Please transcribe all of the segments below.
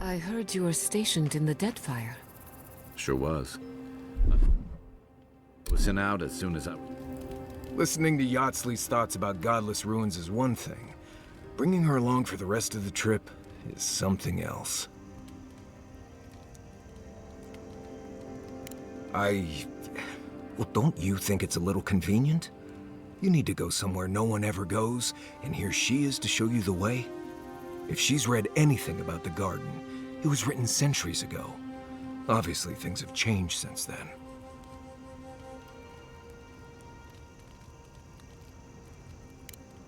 I heard you were stationed in the Deadfire. Sure was. I was sent out as soon as I... Listening to Yatsley's thoughts about godless ruins is one thing. Bringing her along for the rest of the trip is something else. Well, don't you think it's a little convenient? You need to go somewhere no one ever goes, and here she is to show you the way? If she's read anything about the garden, it was written centuries ago. Obviously, things have changed since then.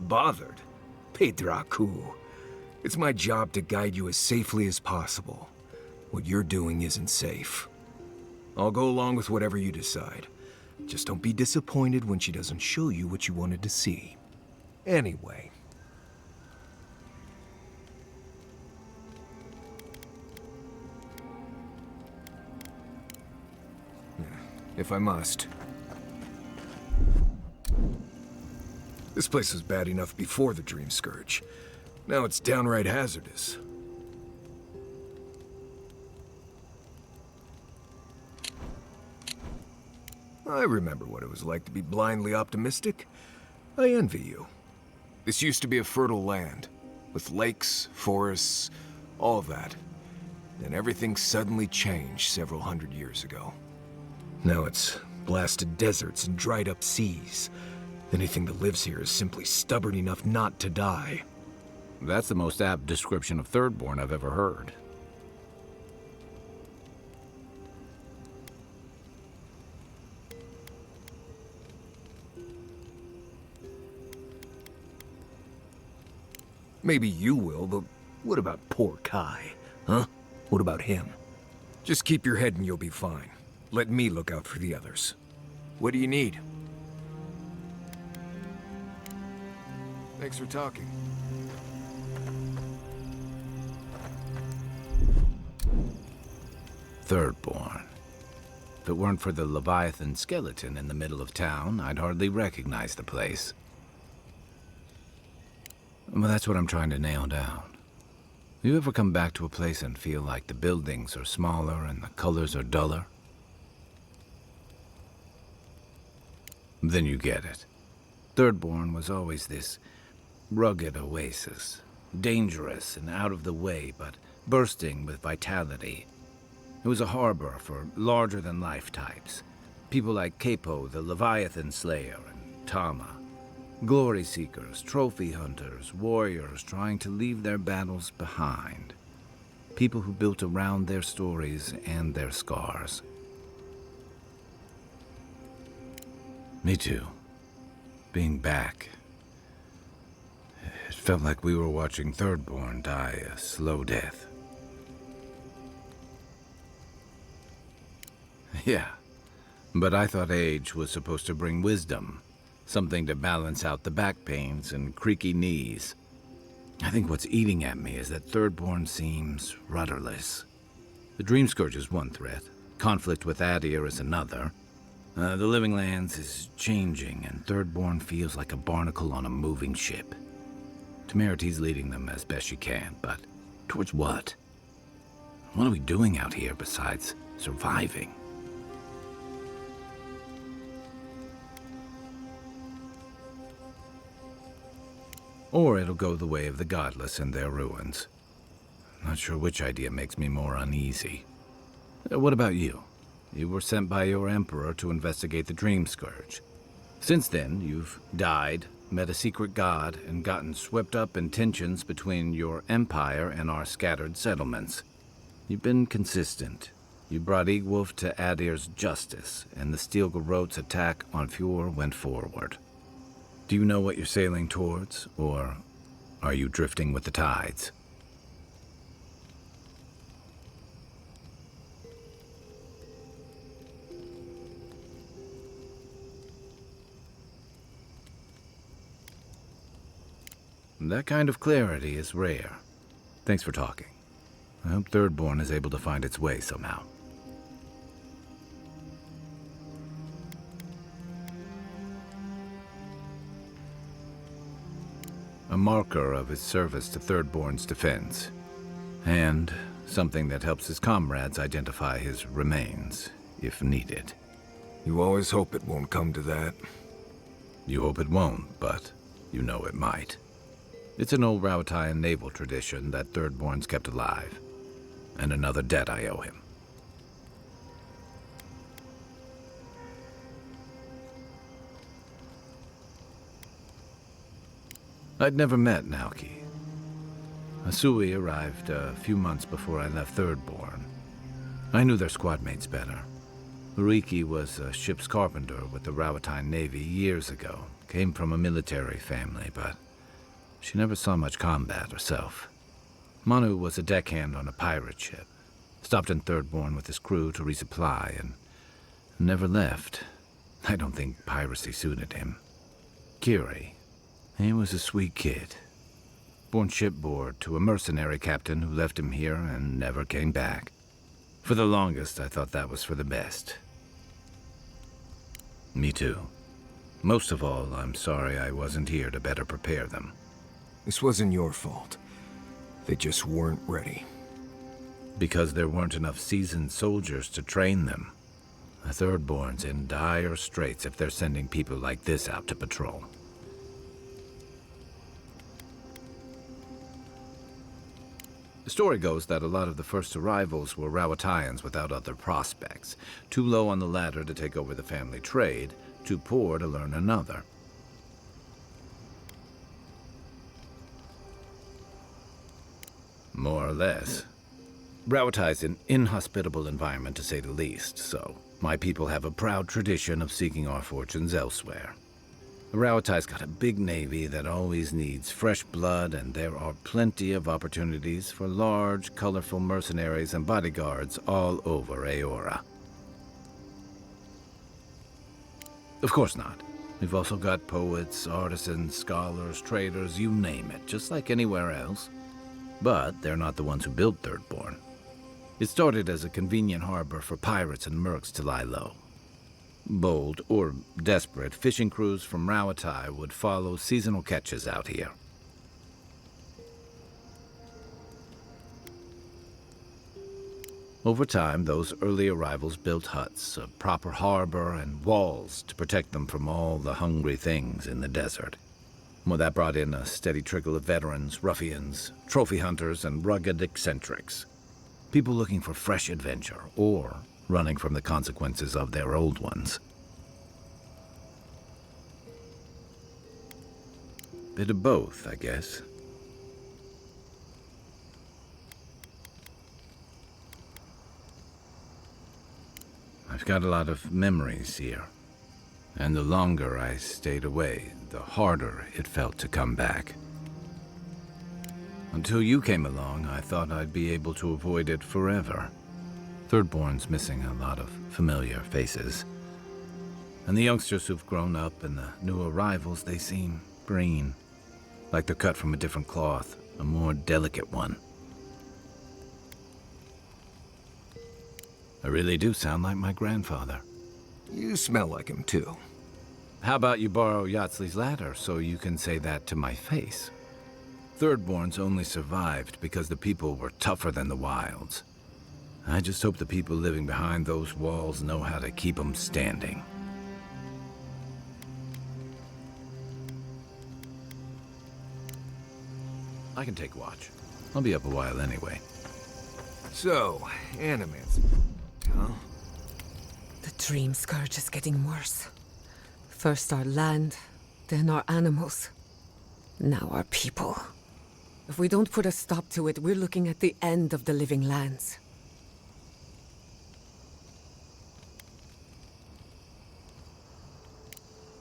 Bothered? Pedraku. It's my job to guide you as safely as possible. What you're doing isn't safe. I'll go along with whatever you decide. Just don't be disappointed when she doesn't show you what you wanted to see. Anyway. If I must. This place was bad enough before the Dream Scourge. Now it's downright hazardous. I remember what it was like to be blindly optimistic. I envy you. This used to be a fertile land, with lakes, forests, all that. Then everything suddenly changed several hundred years ago. Now it's blasted deserts and dried up seas. Anything that lives here is simply stubborn enough not to die. That's the most apt description of Thirdborn I've ever heard. Maybe you will, but what about poor Kai? Huh? What about him? Just keep your head and you'll be fine. Let me look out for the others. What do you need? Thanks for talking. Thirdborn. If it weren't for the Leviathan skeleton in the middle of town, I'd hardly recognize the place. Well, that's what I'm trying to nail down. You ever come back to a place and feel like the buildings are smaller and the colors are duller? Then you get it. Thirdborn was always this rugged oasis. Dangerous and out of the way, but bursting with vitality. It was a harbor for larger-than-life types. People like Capo, the Leviathan Slayer, and Tama. Glory seekers, trophy hunters, warriors trying to leave their battles behind. People who built around their stories and their scars. Me too. Being back. It felt like we were watching Thirdborn die a slow death. Yeah, but I thought age was supposed to bring wisdom. Something to balance out the back pains and creaky knees. I think what's eating at me is that Thirdborn seems rudderless. The Dream Scourge is one threat. Conflict with Aedyr is another. The Living Lands is changing, and Thirdborn feels like a barnacle on a moving ship. Temeriti's leading them as best she can, but towards what? What are we doing out here besides surviving? Or it'll go the way of the godless and their ruins. Not sure which idea makes me more uneasy. What about you? You were sent by your emperor to investigate the Dream Scourge. Since then, you've died, met a secret god, and gotten swept up in tensions between your empire and our scattered settlements. You've been consistent. You brought Egwulf to Aedyr's justice, and the Stilgarrote's attack on Fjord went forward. Do you know what you're sailing towards, or are you drifting with the tides? That kind of clarity is rare. Thanks for talking. I hope Thirdborn is able to find its way somehow. A marker of his service to Thirdborn's defense. And Something that helps his comrades identify his remains, if needed. You always hope it won't come to that. You hope it won't, but you know it might. It's an old Rauatayan naval tradition that Thirdborn's kept alive, and another debt I owe him. I'd never met Naoki. Asui arrived a few months before I left Thirdborn. I knew their squad mates better. Uriki was a ship's carpenter with the Rauatayan Navy years ago. Came from a military family, but she never saw much combat herself. Manu was a deckhand on a pirate ship. Stopped in Thirdborn with his crew to resupply and never left. I don't think piracy suited him. Kiri, he was a sweet kid. Born shipboard to a mercenary captain who left him here and never came back. For the longest, I thought that was for the best. Me too. Most of all, I'm sorry I wasn't here to better prepare them. This wasn't your fault. They just weren't ready. Because there weren't enough seasoned soldiers to train them. The Thirdborn's in dire straits if they're sending people like this out to patrol. The story goes that a lot of the first arrivals were Rauatayans without other prospects. Too low on the ladder to take over the family trade, too poor to learn another. More or less. Rauatai's an inhospitable environment to say the least, so my people have a proud tradition of seeking our fortunes elsewhere. Rauatai's got a big navy that always needs fresh blood, and there are plenty of opportunities for large, colorful mercenaries and bodyguards all over Eora. Of course not. We've also got poets, artisans, scholars, traders, you name it, just like anywhere else. But they're not the ones who built Thirdborn. It started as a convenient harbor for pirates and mercs to lie low. Bold, or desperate, fishing crews from Rauatai would follow seasonal catches out here. Over time, those early arrivals built huts, a proper harbor, and walls to protect them from all the hungry things in the desert. Well, that brought in a steady trickle of veterans, ruffians, trophy hunters, and rugged eccentrics. People looking for fresh adventure, or running from the consequences of their old ones. Bit of both, I guess. I've got a lot of memories here, and the longer I stayed away, the harder it felt to come back. Until you came along, I thought I'd be able to avoid it forever. Thirdborn's missing a lot of familiar faces. And the youngsters who've grown up and the new arrivals, they seem green. Like they're cut from a different cloth, a more delicate one. I really do sound like my grandfather. You smell like him, too. How about you borrow Yatsley's ladder so you can say that to my face? Thirdborn's only survived because the people were tougher than the wilds. I just hope the people living behind those walls know how to keep them standing. I can take watch. I'll be up a while anyway. So, animals. Huh? The dream scourge is getting worse. First our land, then our animals. Now our people. If we don't put a stop to it, we're looking at the end of the living lands.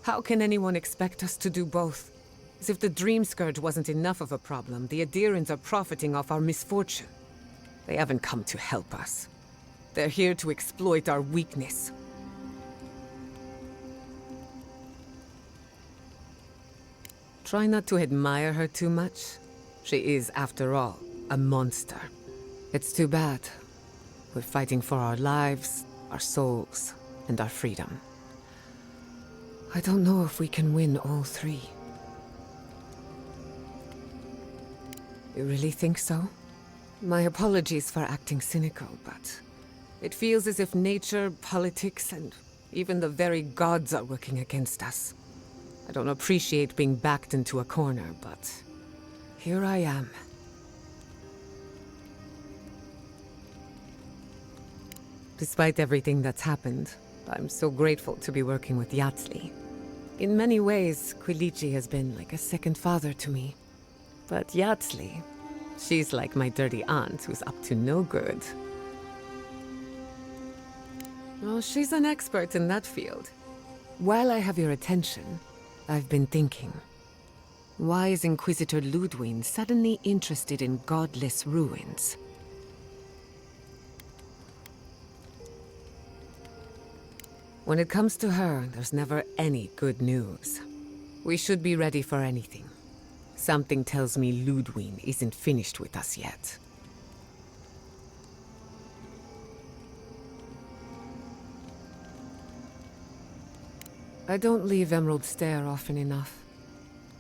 How can anyone expect us to do both? As if the dream scourge wasn't enough of a problem, the Aedyrans are profiting off our misfortune. They haven't come to help us. They're here to exploit our weakness. Try not to admire her too much. She is, after all, a monster. It's too bad. We're fighting for our lives, our souls, and our freedom. I don't know if we can win all three. You really think so? My apologies for acting cynical, but it feels as if nature, politics, and even the very gods are working against us. I don't appreciate being backed into a corner, but here I am. Despite everything that's happened, I'm so grateful to be working with Yatsli. In many ways, Quilichi has been like a second father to me. But Yatsli, she's like my dirty aunt who's up to no good. Oh, she's an expert in that field. While I have your attention, I've been thinking. Why is Inquisitor Ludwig suddenly interested in godless ruins? When it comes to her, there's never any good news. We should be ready for anything. Something tells me Ludwig isn't finished with us yet. I don't leave Emerald Stair often enough.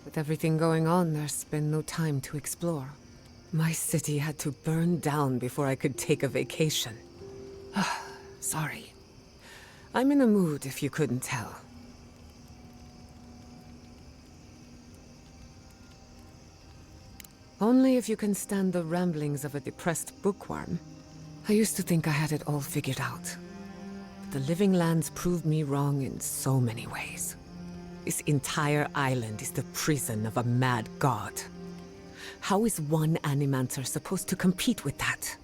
With everything going on, there's been no time to explore. My city had to burn down before I could take a vacation. Sorry. I'm in a mood, if you couldn't tell. Only if you can stand the ramblings of a depressed bookworm. I used to think I had it all figured out. But the Living Lands proved me wrong in so many ways. This entire island is the prison of a mad god. How is one Animancer supposed to compete with that?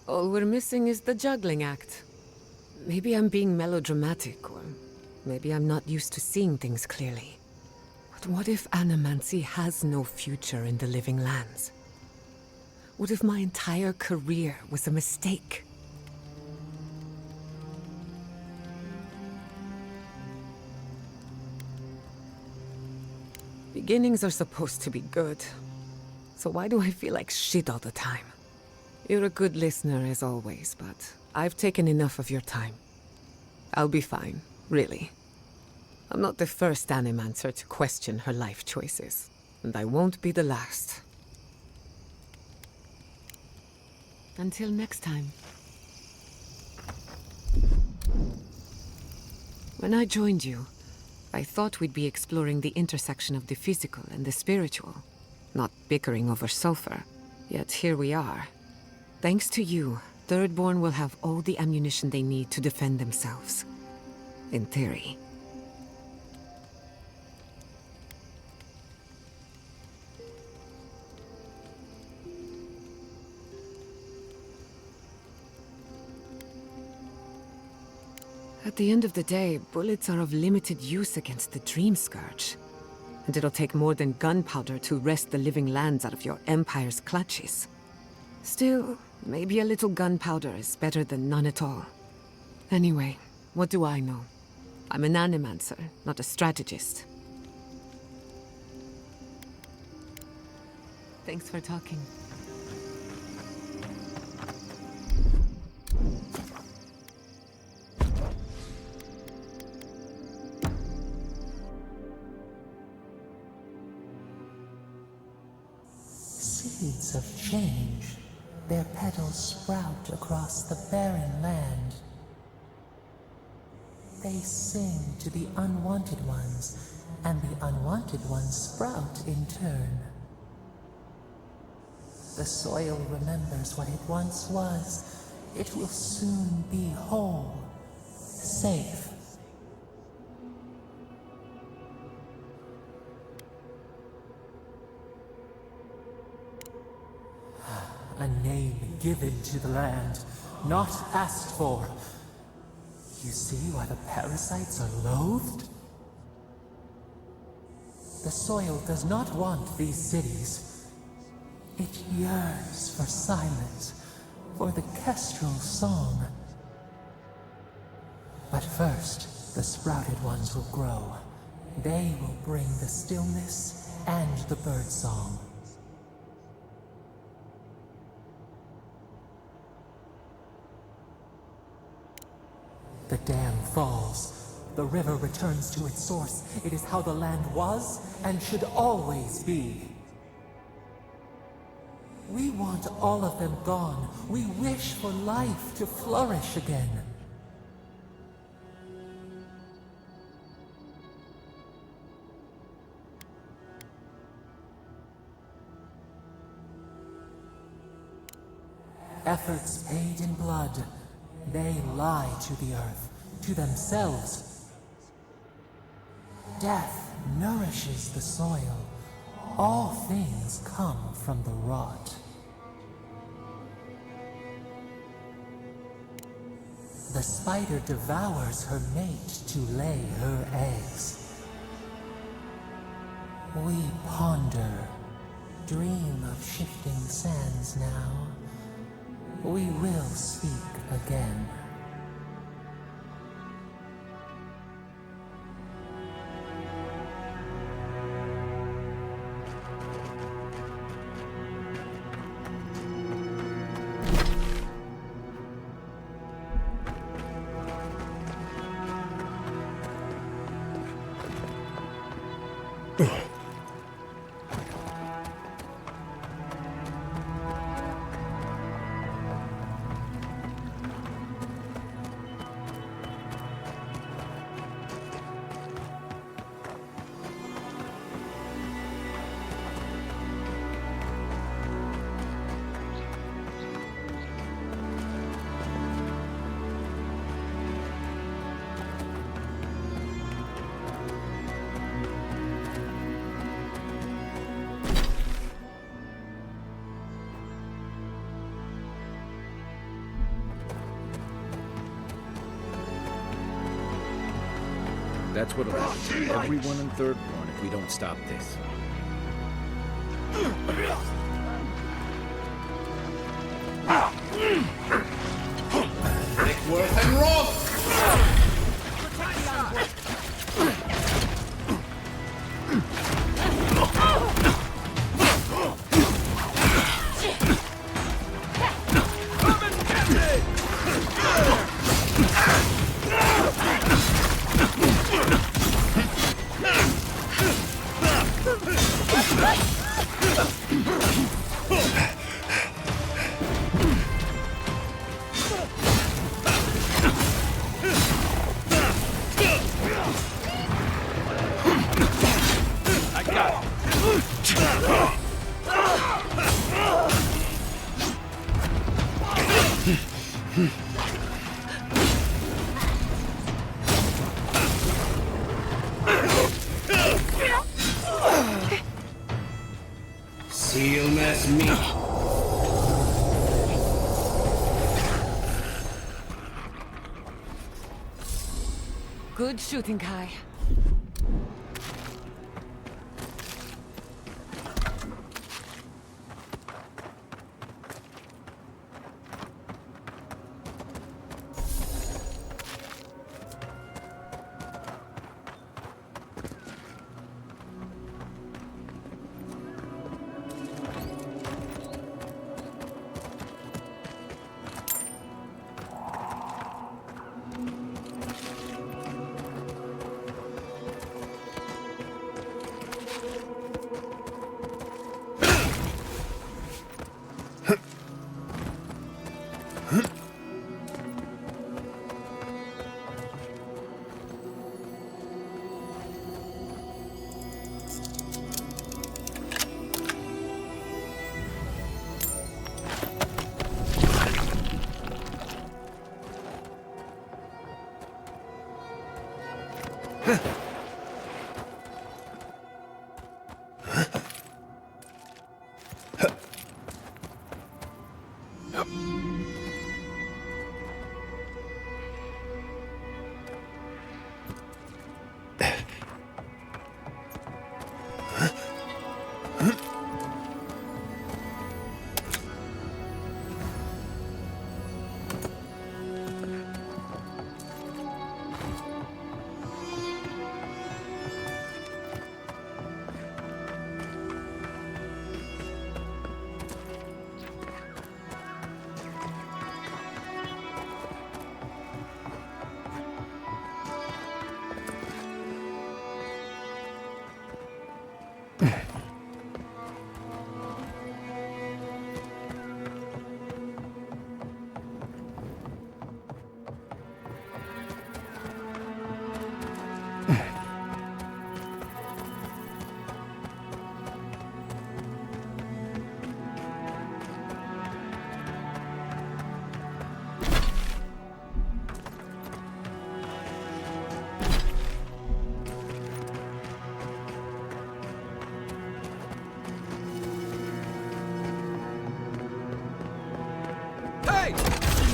All we're missing is the juggling act. Maybe I'm being melodramatic, or maybe I'm not used to seeing things clearly. But what if Animancy has no future in the Living Lands? What if my entire career was a mistake? Beginnings are supposed to be good. So why do I feel like shit all the time? You're a good listener as always, but I've taken enough of your time. I'll be fine, really. I'm not the first Animancer to question her life choices, and I won't be the last. Until next time. When I joined you, I thought we'd be exploring the intersection of the physical and the spiritual, not bickering over sulfur. Yet here we are. Thanks to you, Thirdborn will have all the ammunition they need to defend themselves. In theory. At the end of the day, bullets are of limited use against the Dream Scourge. And it'll take more than gunpowder to wrest the Living Lands out of your Empire's clutches. Still, maybe a little gunpowder is better than none at all. Anyway, what do I know? I'm an Animancer, not a strategist. Thanks for talking. Seeds of change. Their petals sprout across the barren land. They sing to the unwanted ones, and the unwanted ones sprout in turn. The soil remembers what it once was. It will soon be whole, safe. A name given to the land, not asked for. You see why the parasites are loathed? The soil does not want these cities. It yearns for silence, for the kestrel song. But first, the sprouted ones will grow. They will bring the stillness and the birdsong. The dam falls. the river returns to its source. It is how the land was and should always be. We want all of them gone. We wish for life to flourish again. Efforts paid in blood, they lie to the earth, to themselves. Death nourishes the soil. All things come from the rot. The spider devours her mate to lay her eggs. We ponder, dream of shifting sands now. We will speak again. That's what'll happen to everyone in Thirdborn if we don't stop this. Nickworth and Roth! Seal mess me. Good shooting, Kai. Hey!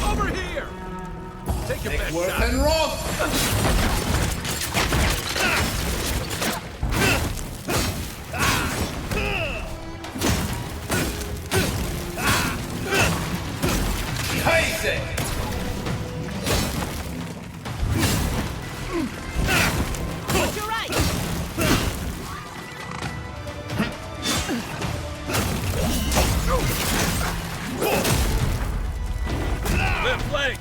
Over here! Take your best Work shot. and rock! Crazy! You're right. Left leg!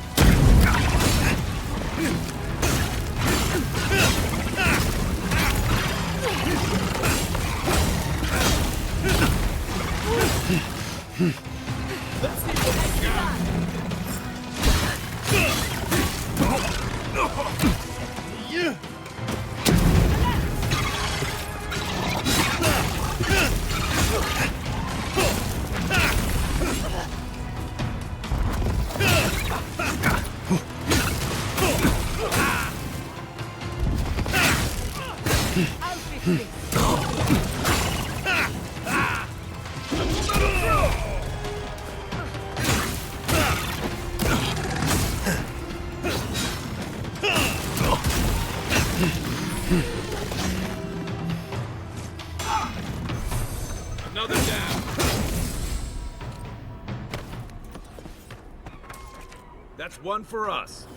I'll fix this. Another down. That's one for us.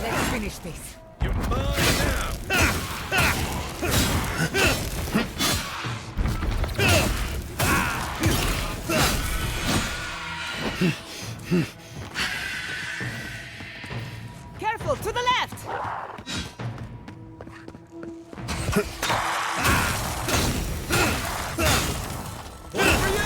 Let's finish this. You're mine now. Careful, to the left! One for you.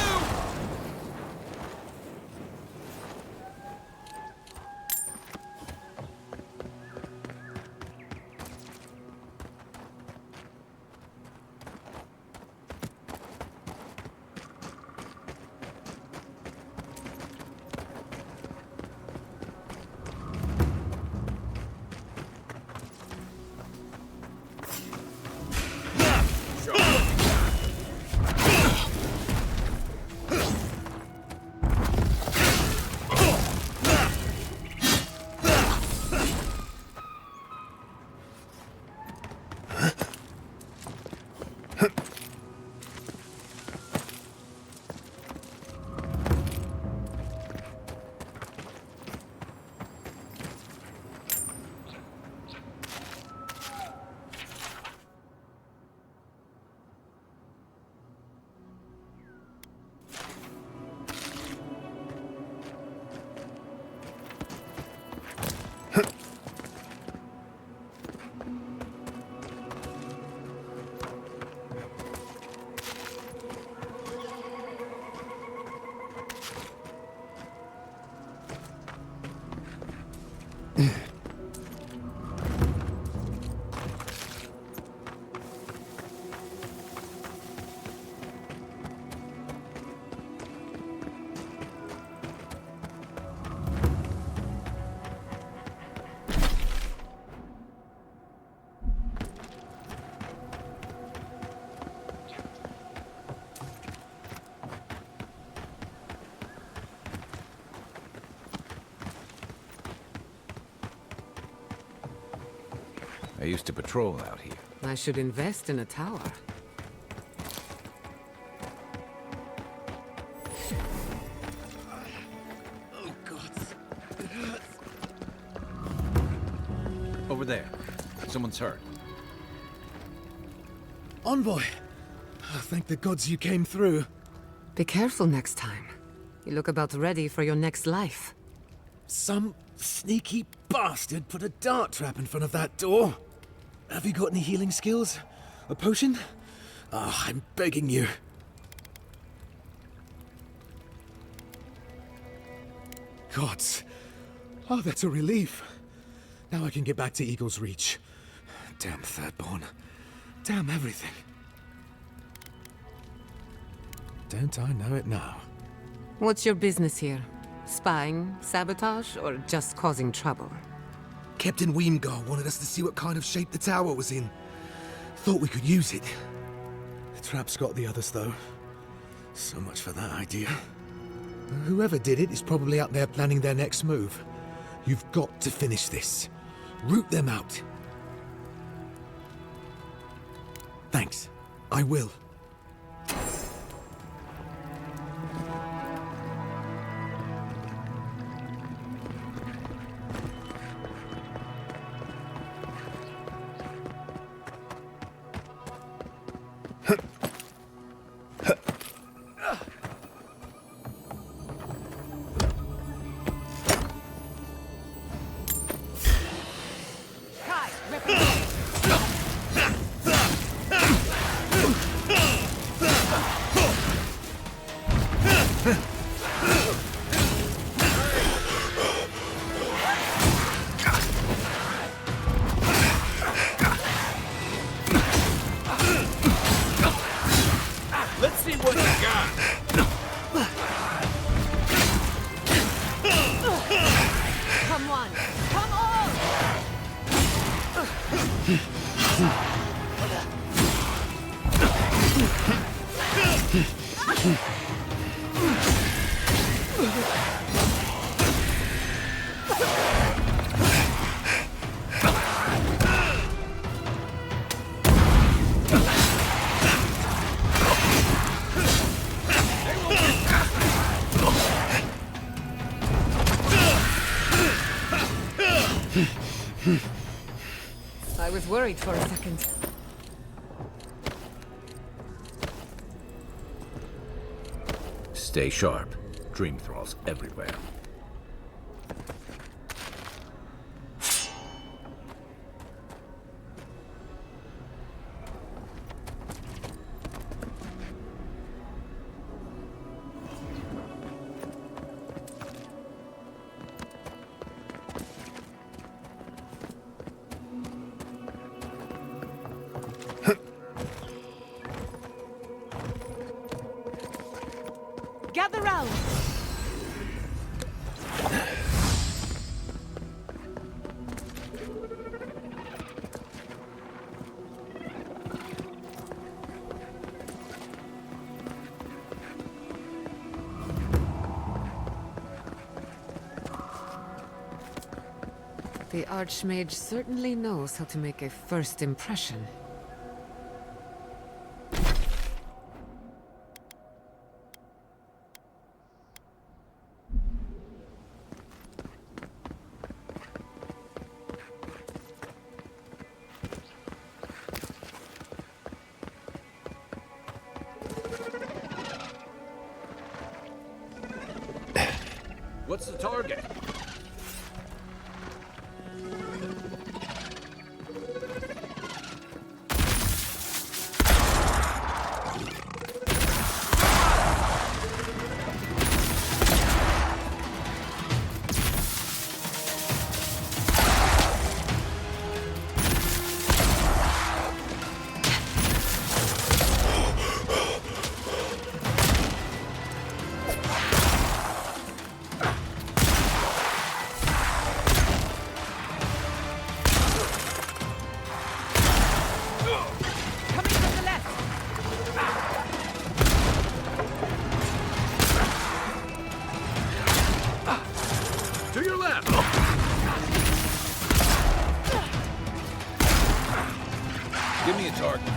used to patrol out here. I should invest in a tower. Oh, God. It hurts. Over there. Someone's hurt. Envoy! Oh, thank the gods you came through. Be careful next time. You look about ready for your next life. Some sneaky bastard put a dart trap in front of that door. Have you got any healing skills? A potion? Ah, I'm begging you. Gods. Oh, that's a relief. Now I can get back to Eagle's Reach. Damn Thirdborn. Damn everything. Don't I know it now? What's your business here? Spying, sabotage, or just causing trouble? Captain Weemgar wanted us to see what kind of shape the tower was in. Thought we could use it. The trap's got the others, though. So much for that idea. Whoever did it is probably out there planning their next move. You've got to finish this. Root them out. Thanks. I will. Kai, represent. Let's see what you got. Come on. Come on. I was worried for a second. Stay sharp. Dream thralls everywhere. Gather round. The Archmage certainly knows how to make a first impression. What's the target? work.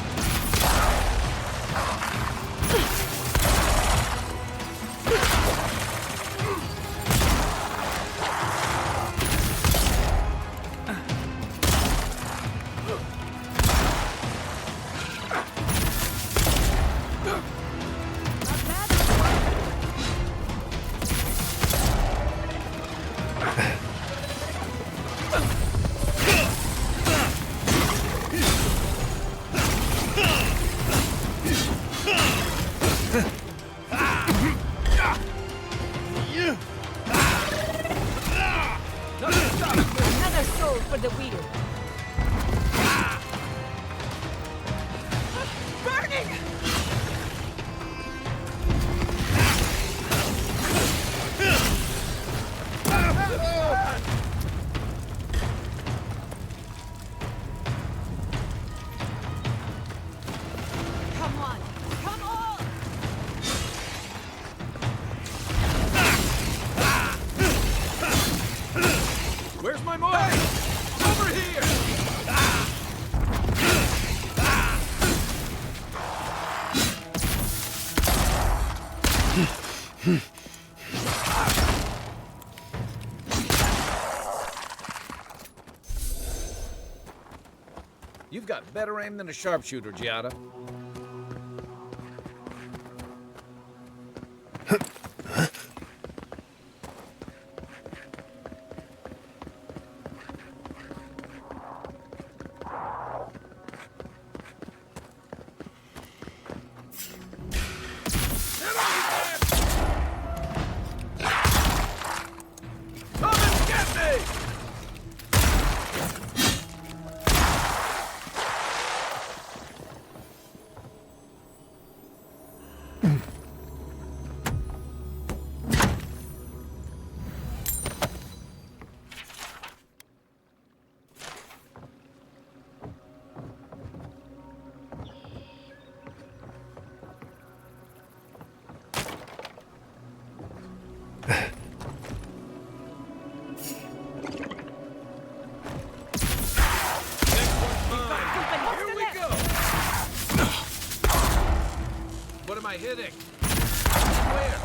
Another soul for the wheel. Burning! Come on! Come on! Where's my mark? Over here! You've got better aim than a sharpshooter, Giada. Come and get me! Here we go! What am I hitting? Where?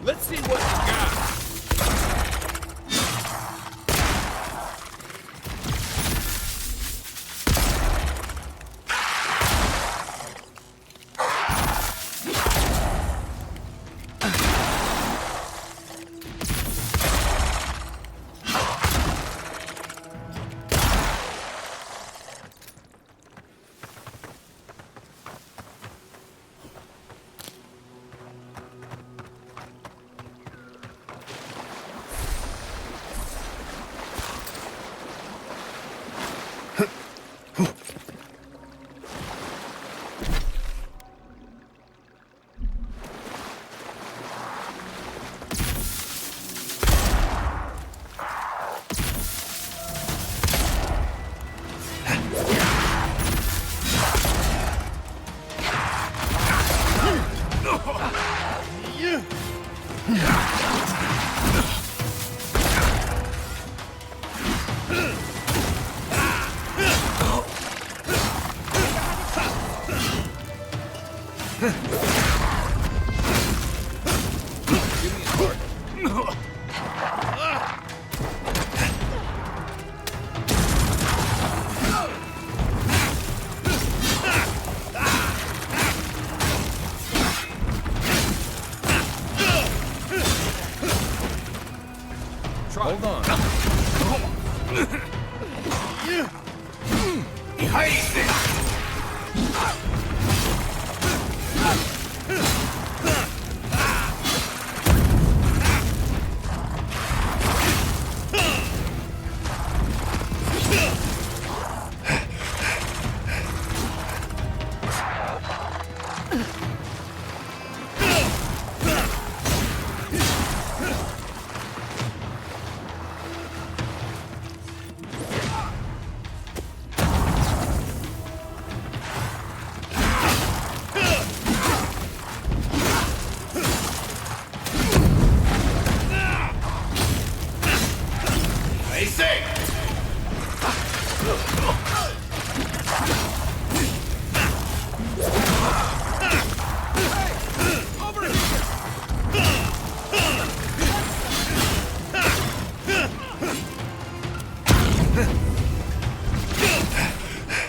Let's see what you got. Hold on.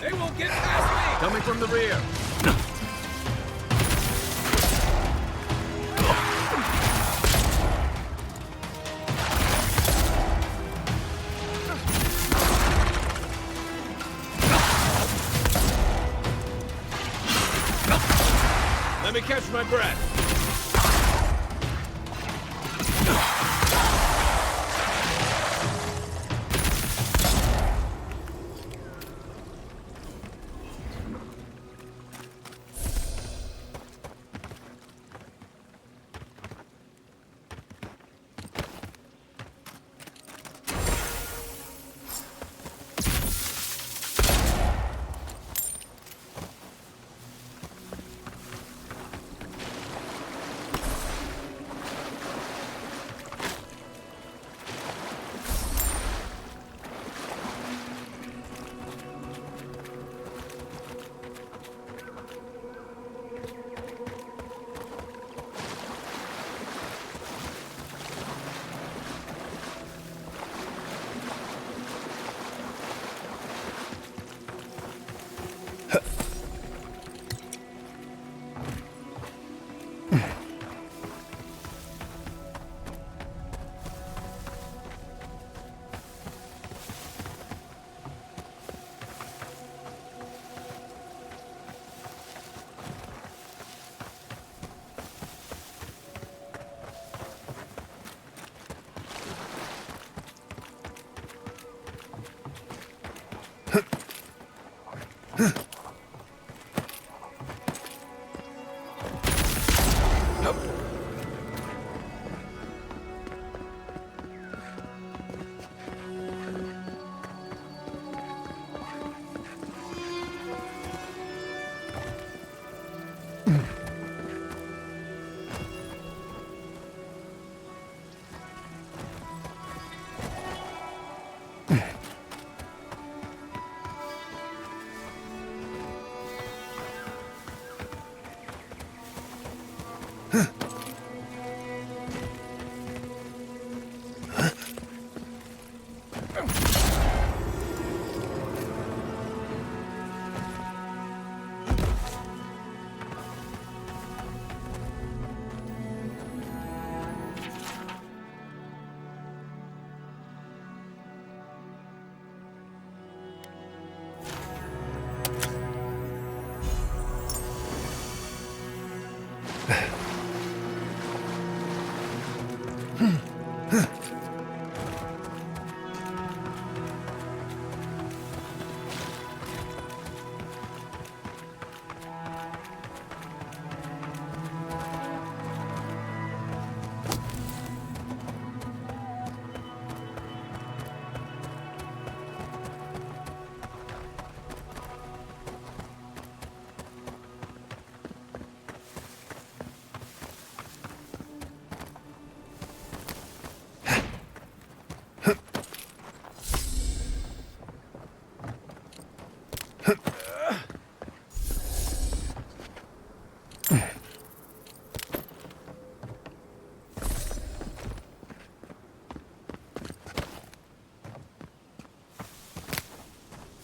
They won't get past me! Coming from the rear. Let me catch my breath.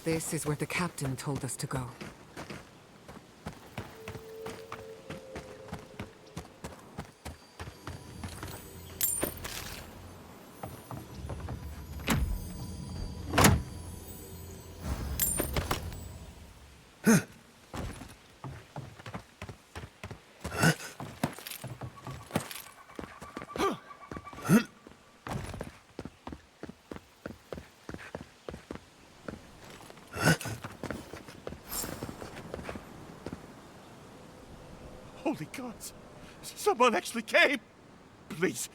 This is where the captain told us to go. Holy gods! Someone actually came! Please,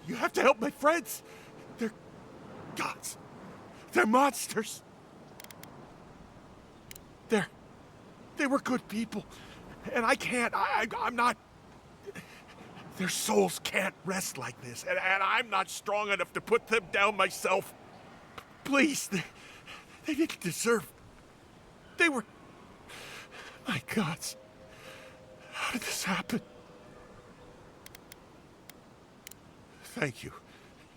you have to help my friends! They're gods! They're monsters! They were good people. And I can't, I'm not... Their souls can't rest like this, and I'm not strong enough to put them down myself. Please, They didn't deserve... They were... My gods. How did this happen? Thank you.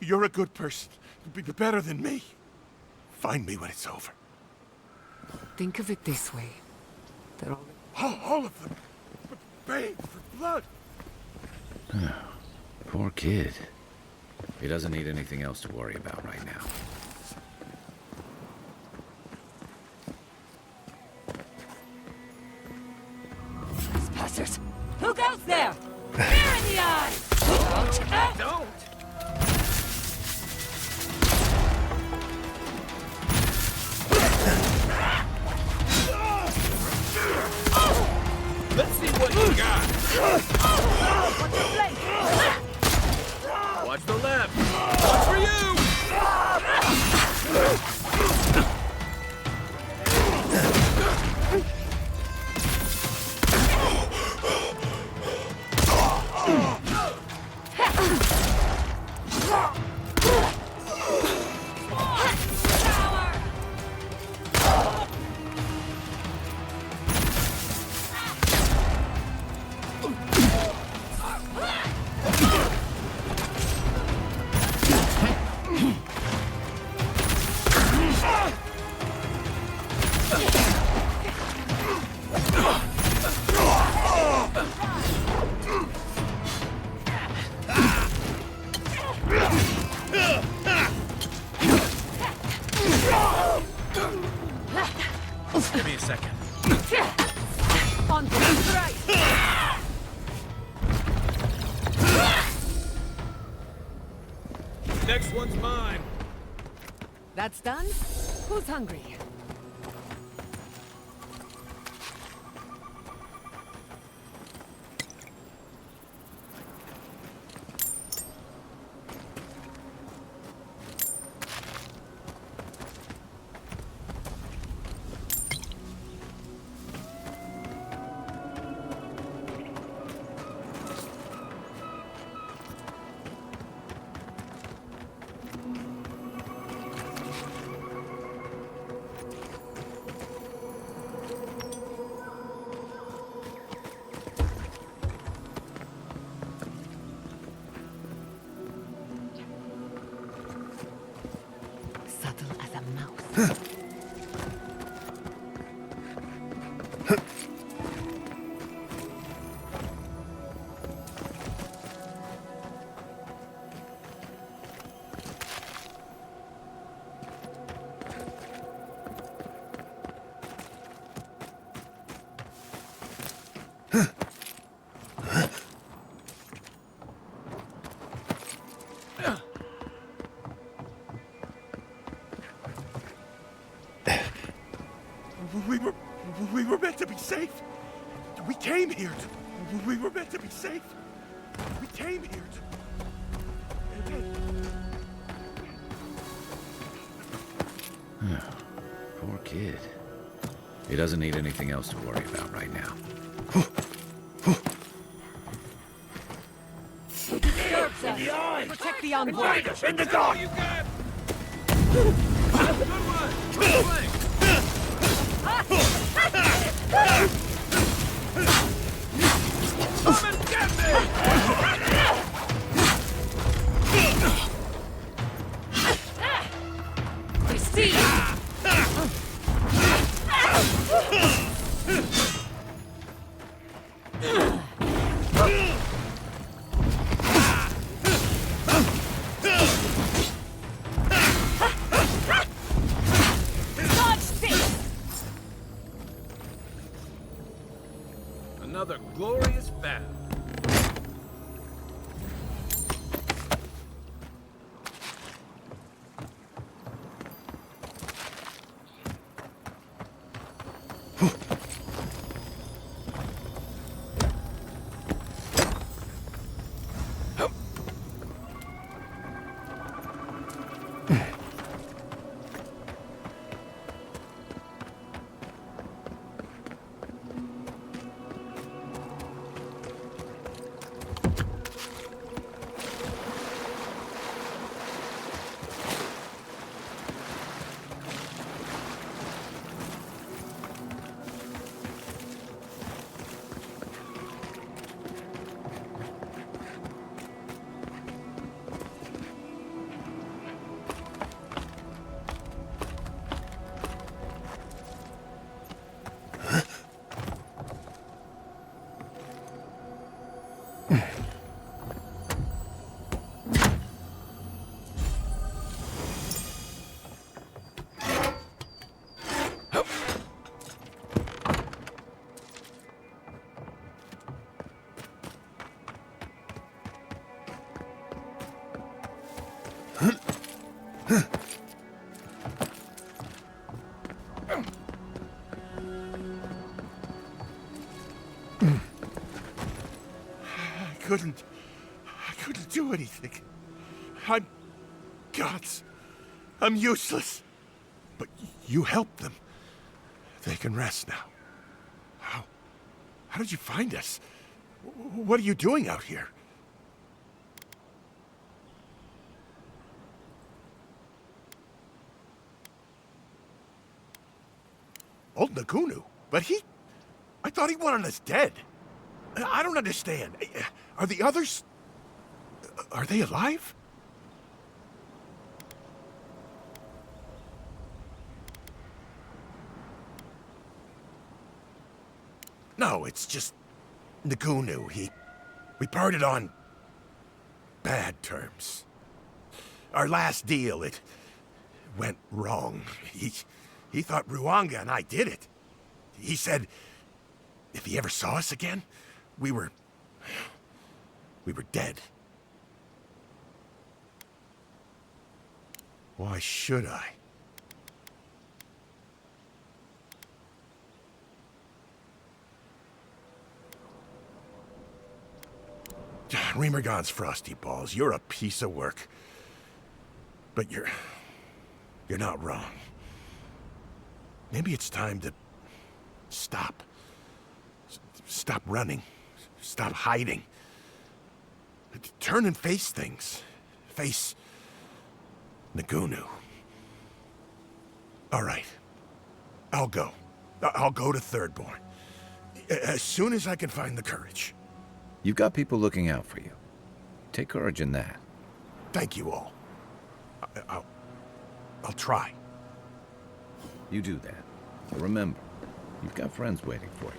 You're a good person. You'll be better than me. Find me when it's over. Think of it this way. They're All of them. Baying for blood. Poor kid. He doesn't need anything else to worry about right now. Trespassers! Look out there! Fear in the eyes! Don't! Let's see what you got. What's your flank? Watch the left. Watch for you. Give me a second. On to the right! Next one's mine. That's done? Who's hungry? Subtle as a mouse. We were meant to be safe. We came here we were meant to be safe. We came here Poor kid. He doesn't need anything else to worry about right now. Disturbs us! Protect the envoy! in the dark. You got. Good one. Good flank. Come and get me. Receive! Another glorious battle. couldn't do anything. I'm gods. I'm useless. But you helped them. They can rest now. How did you find us? What are you doing out here? Old Nagunu? But I thought he wanted us dead. I don't understand. Are the others... Are they alive? No, it's just... Nagunu. We parted on... bad terms. Our last deal, it... went wrong. He thought Ruanga and I did it. He said... if he ever saw us again, we were dead. Why should I? Remergon's frosty balls, you're a piece of work. But you're not wrong. Maybe it's time to stop. Stop running. Stop hiding. Turn and face things. Face Nagunu. All right. I'll go. I'll go to Thirdborn. As soon as I can find the courage. You've got people looking out for you. Take courage in that. Thank you all. I'll try. You do that. But remember, you've got friends waiting for you.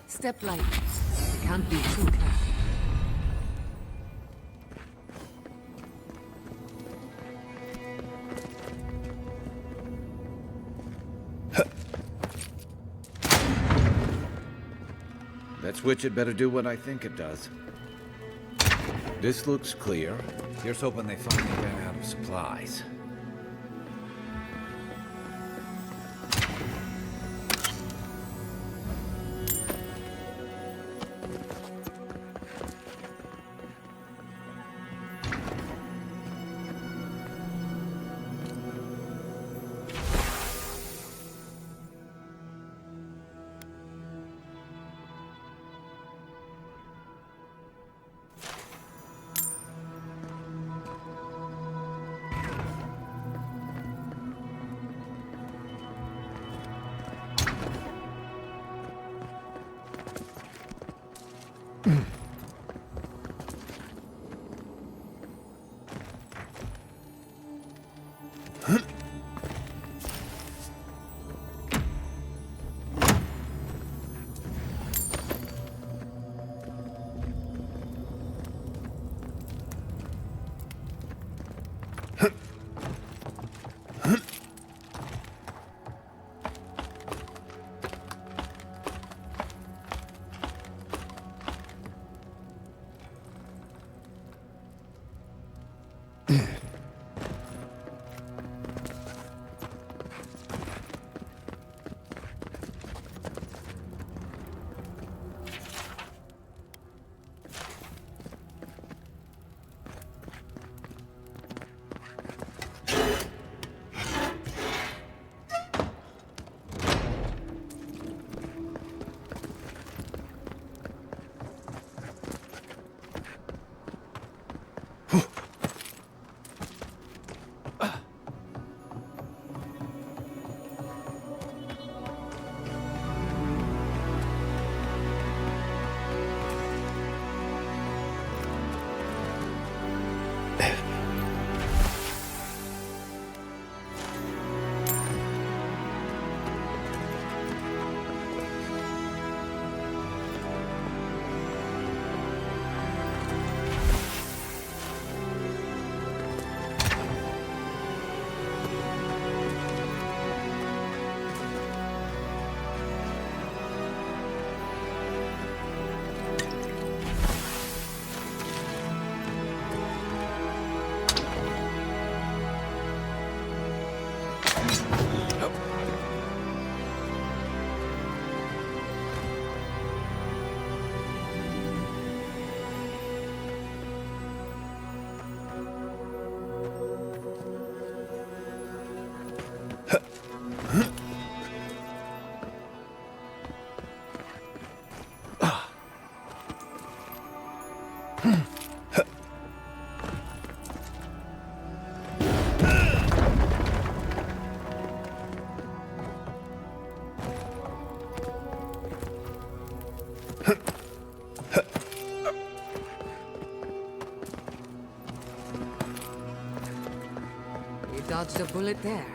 Step light. can't be too careful. That switch had better do what I think it does. This looks clear. Here's hoping they finally ran out of supplies. You dodged a bullet there.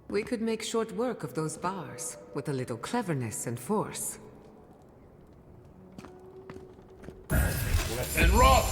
We could make short work of those bars, with a little cleverness and force. Let's enroll!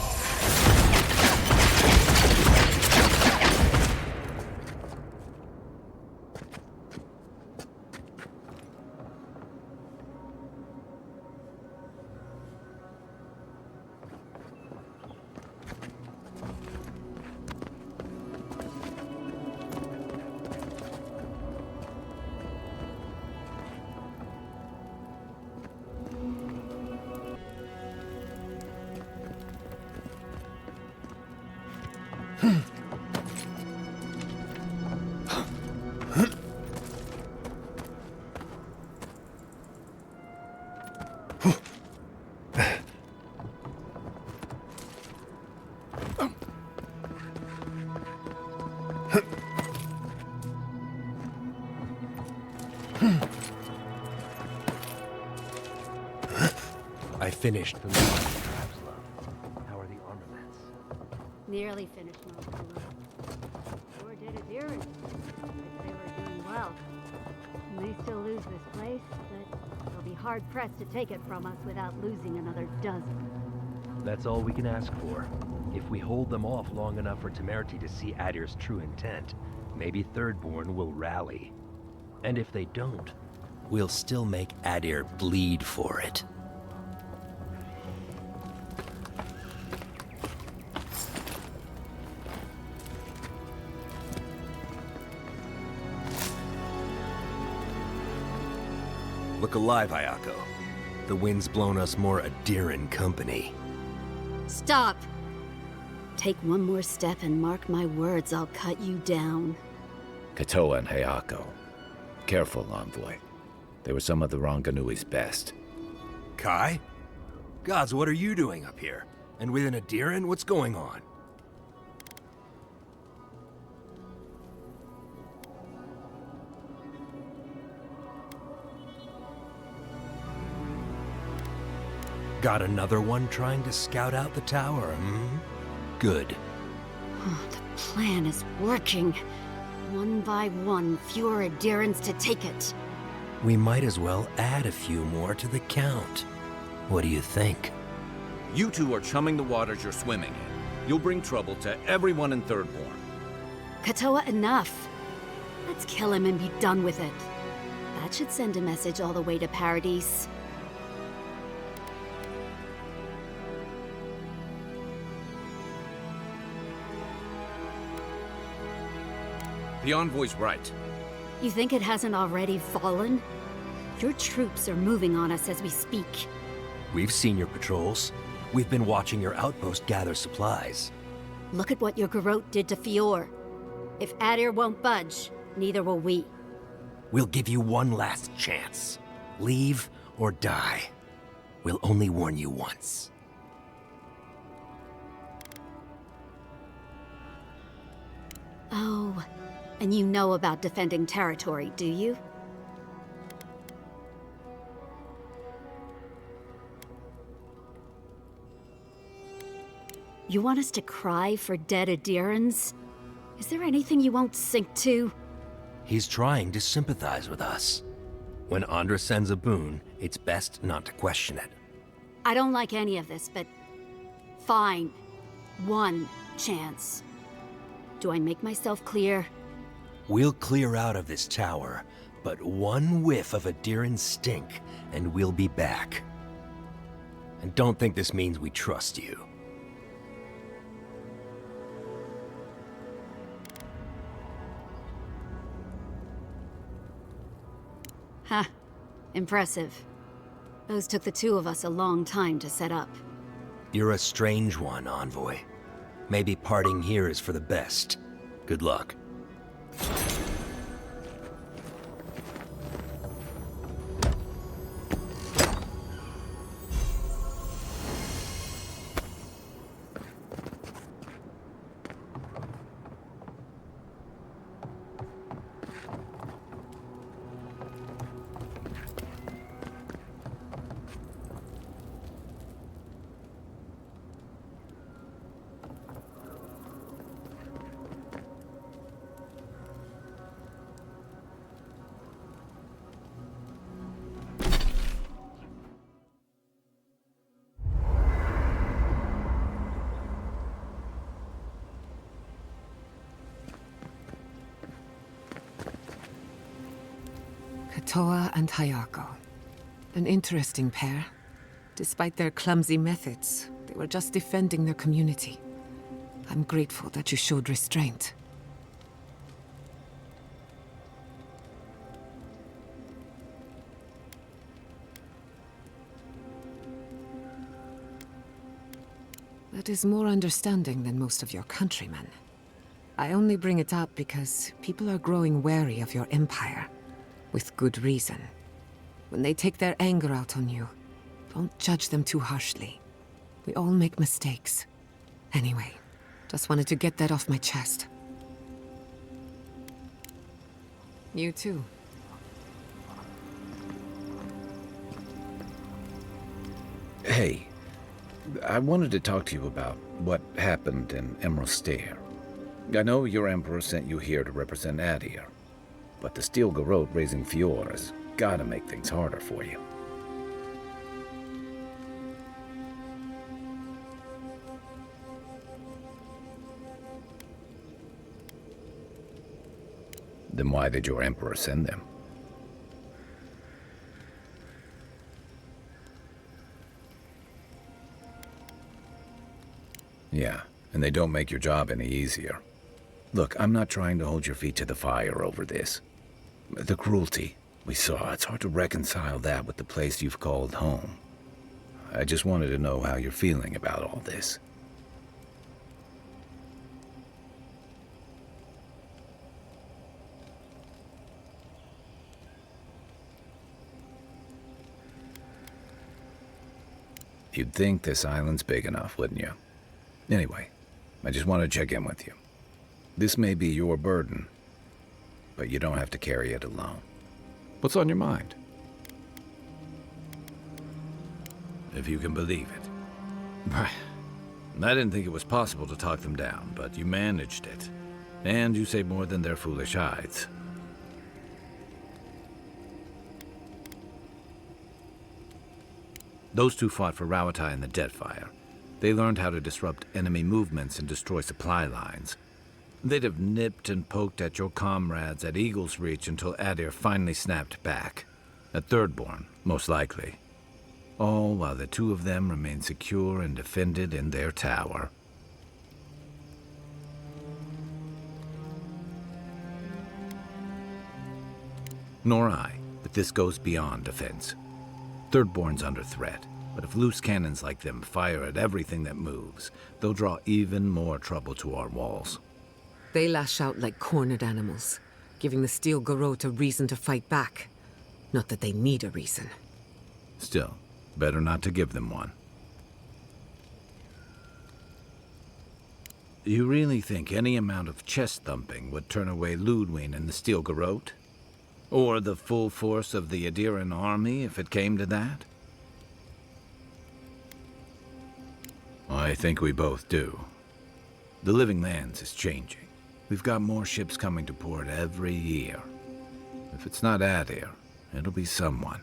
I finished the traps, love. How are the armaments? Nearly finished, most of them. Sure did Aedyr. They were doing well. We may still lose this place, but they'll be hard-pressed to take it from us without losing another dozen. That's all we can ask for. If we hold them off long enough for Temerity to see Aedyr's true intent, maybe Thirdborn will rally. And if they don't, we'll still make Aedyr bleed for it. Look alive, Ayako. The wind's blown us more Aedyran company. Stop! Take one more step and mark my words, I'll cut you down. Katoa and Hayako. Careful, envoy. They were some of the Ranganui's best. Kai? Gods, what are you doing up here? And with an Aedyran, what's going on? Got another one trying to scout out the tower, hmm? Good. The plan is working. One by one, fewer Aedyrans to take it. We might as well add a few more to the count. What do you think? You two are chumming the waters you're swimming in. You'll bring trouble to everyone in Thirdborn. Katoa, enough. Let's kill him and be done with it. That should send a message all the way to Paradise. The envoy's right. You think it hasn't already fallen? Your troops are moving on us as we speak. We've seen your patrols. We've been watching your outpost gather supplies. Look at what your garrote did to Fior. If Aedyr won't budge, neither will we. We'll give you one last chance. Leave or die. We'll only warn you once. Oh, and you know about defending territory, do you? You want us to cry for dead Aedyrans? Is there anything you won't sink to? He's trying to sympathize with us. When Andra sends a boon, it's best not to question it. I don't like any of this, but... fine. One chance. Do I make myself clear? We'll clear out of this tower, but one whiff of Aedyran stink, and we'll be back. And don't think this means we trust you. Ha. Impressive. Those took the two of us a long time to set up. You're a strange one, Envoy. Maybe parting here is for the best. Good luck. Katoa and Hayako. An interesting pair. Despite their clumsy methods, they were just defending their community. I'm grateful that you showed restraint. That is more understanding than most of your countrymen. I only bring it up because people are growing wary of your empire. With good reason. When they take their anger out on you, don't judge them too harshly. We all make mistakes. Anyway, just wanted to get that off my chest. You too. Hey, I wanted to talk to you about what happened in Emerald Stair. I know your Emperor sent you here to represent Aedyr, but the Steel Garrote raising Fiora's gotta make things harder for you. Then why did your Emperor send them? Yeah, and they don't make your job any easier. Look, I'm not trying to hold your feet to the fire over this. The cruelty we saw, it's hard to reconcile that with the place you've called home. I just wanted to know how you're feeling about all this. You'd think this island's big enough, wouldn't you? Anyway, I just want to check in with you. This may be your burden, but you don't have to carry it alone. What's on your mind? If you can believe it. I didn't think it was possible to talk them down, but you managed it. And you say more than their foolish hides. Those two fought for Rauatai in the Deadfire. They learned how to disrupt enemy movements and destroy supply lines. They'd have nipped and poked at your comrades at Eagle's Reach until Aedyr finally snapped back. At Thirdborn, most likely. All while the two of them remained secure and defended in their tower. Nor I, but this goes beyond defense. Thirdborn's under threat, but if loose cannons like them fire at everything that moves, they'll draw even more trouble to our walls. They lash out like cornered animals, giving the Steel Garrote a reason to fight back. Not that they need a reason. Still, better not to give them one. You really think any amount of chest thumping would turn away Ludwig and the Steel Garrote? Or the full force of the Aedyran army, if it came to that? I think we both do. The Living Lands is changing. We've got more ships coming to port every year. If it's not Aedyr, it'll be someone.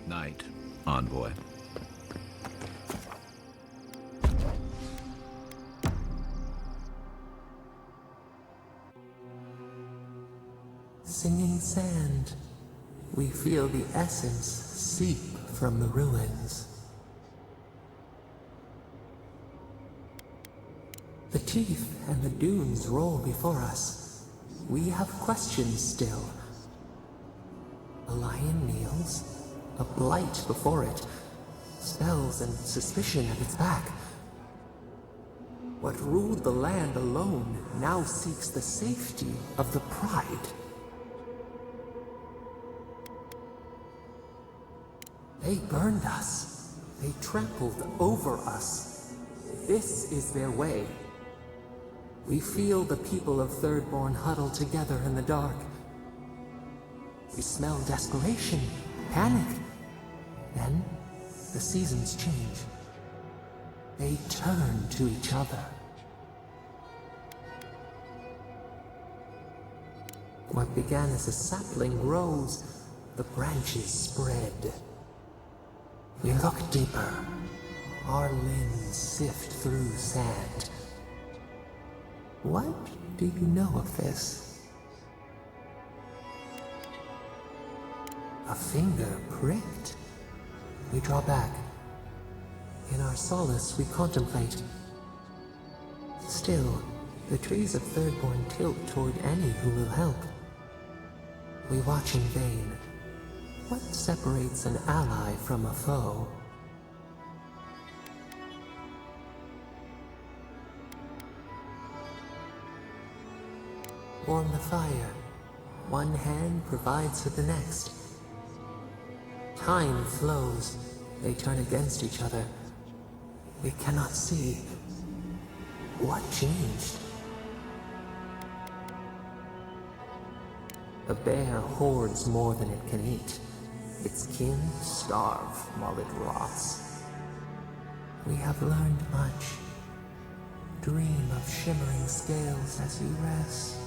Night, envoy. Singing sand, we feel the essence seep from the ruins. The teeth and the dunes roll before us. We have questions still. A lion kneels, a blight before it, spells and suspicion at its back. What ruled the land alone now seeks the safety of the pride. They burned us. They trampled over us. This is their way. We feel the people of Thirdborn huddle together in the dark. We smell desperation, panic. Then, the seasons change. They turn to each other. What began as a sapling grows, the branches spread. We look deeper. Our limbs sift through sand. What do you know of this? A finger pricked. We draw back. In our solace, we contemplate. Still, the trees of Thirdborn tilt toward any who will help. We watch in vain. What separates an ally from a foe? warm the fire. One hand provides for the next. Time flows. They turn against each other. We cannot see. What changed? A bear hoards more than it can eat. Its kin starve while it rots. We have learned much. Dream of shimmering scales as you rest.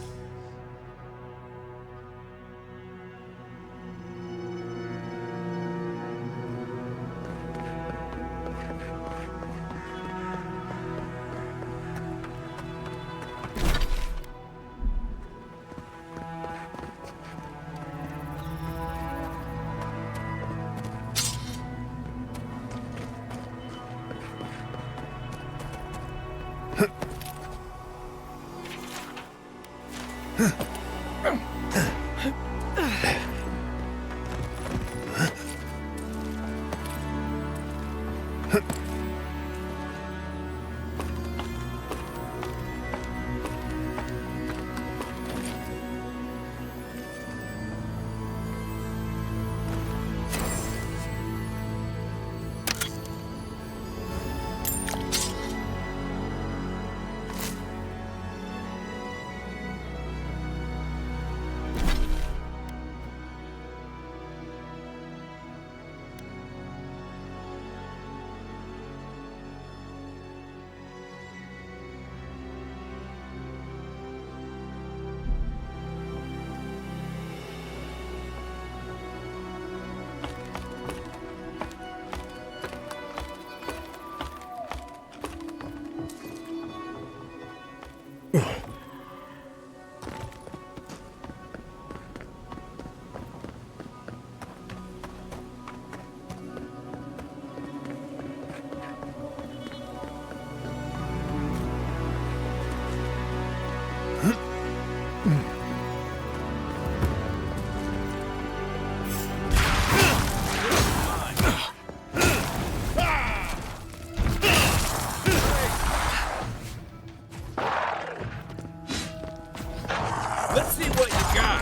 Let's see what you got.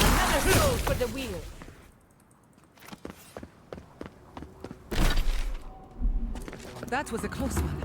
Another soul for the wheel. That was a close one.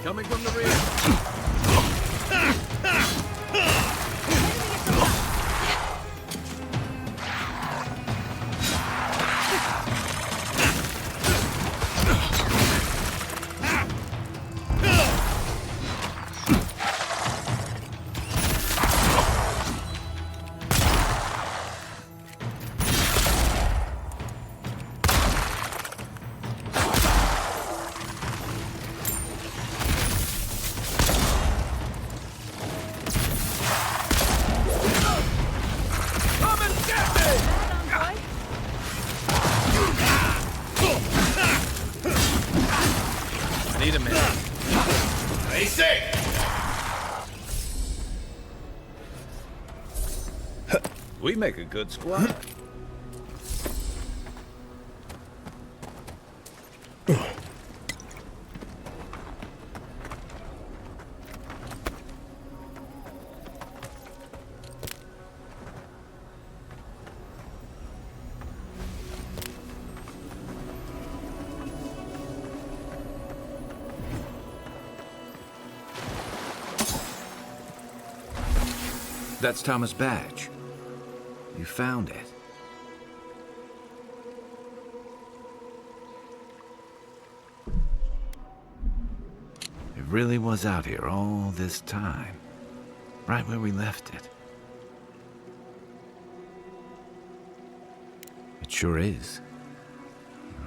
Coming from the rear. Need a minute. Stay safe! We make a good squad. That's Thomas' badge. You found it. It really was out here all this time. Right where we left it. It sure is.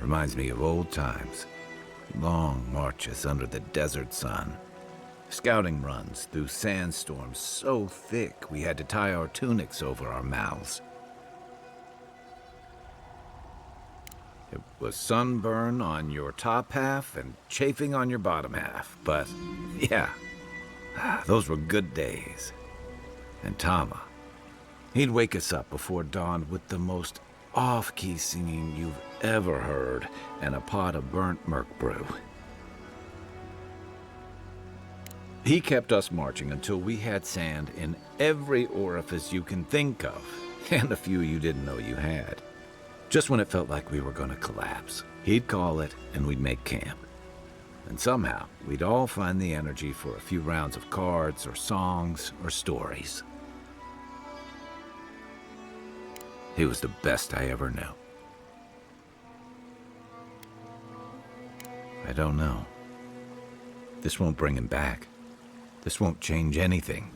Reminds me of old times. Long marches under the desert sun. Scouting runs through sandstorms so thick we had to tie our tunics over our mouths. It was sunburn on your top half and chafing on your bottom half, but yeah, those were good days. And Tama, he'd wake us up before dawn with the most off-key singing you've ever heard and a pot of burnt merc brew. He kept us marching until we had sand in every orifice you can think of, and a few you didn't know you had. Just when it felt like we were gonna collapse, he'd call it and we'd make camp. And somehow, we'd all find the energy for a few rounds of cards or songs or stories. He was the best I ever knew. I don't know. This won't bring him back. This won't change anything.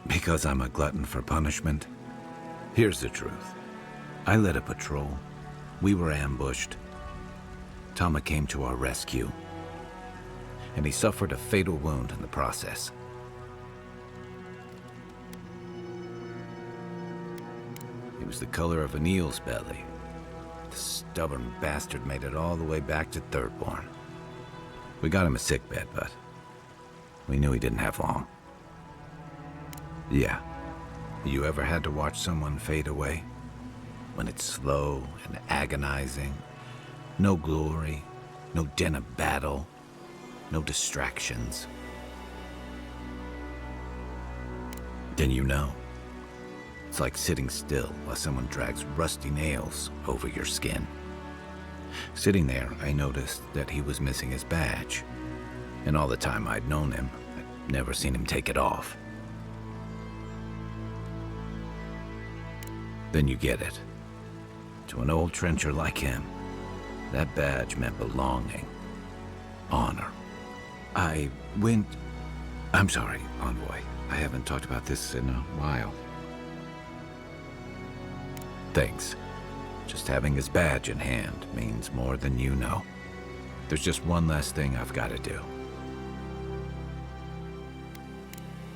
Because I'm a glutton for punishment? Here's the truth. I led a patrol. We were ambushed. Tama came to our rescue. And he suffered a fatal wound in the process. It was the color of an eel's belly. The stubborn bastard made it all the way back to Thirdborn. We got him a sickbed, but we knew he didn't have long. Yeah. You ever had to watch someone fade away? When it's slow and agonizing, no glory, no din of battle, no distractions. Then you know. It's like sitting still while someone drags rusty nails over your skin. Sitting there, I noticed that he was missing his badge. And all the time I'd known him, I'd never seen him take it off. Then you get it. To an old trencher like him, that badge meant belonging, honor. I'm sorry, Envoy. I haven't talked about this in a while. Thanks. Just having his badge in hand means more than you know. There's just one last thing I've got to do.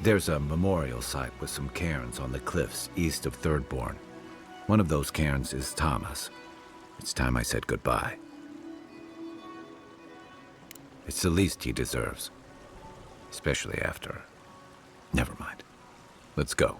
There's a memorial site with some cairns on the cliffs east of Thirdborn. One of those cairns is Tama's. It's time I said goodbye. It's the least he deserves. Especially after... Never mind. Let's go.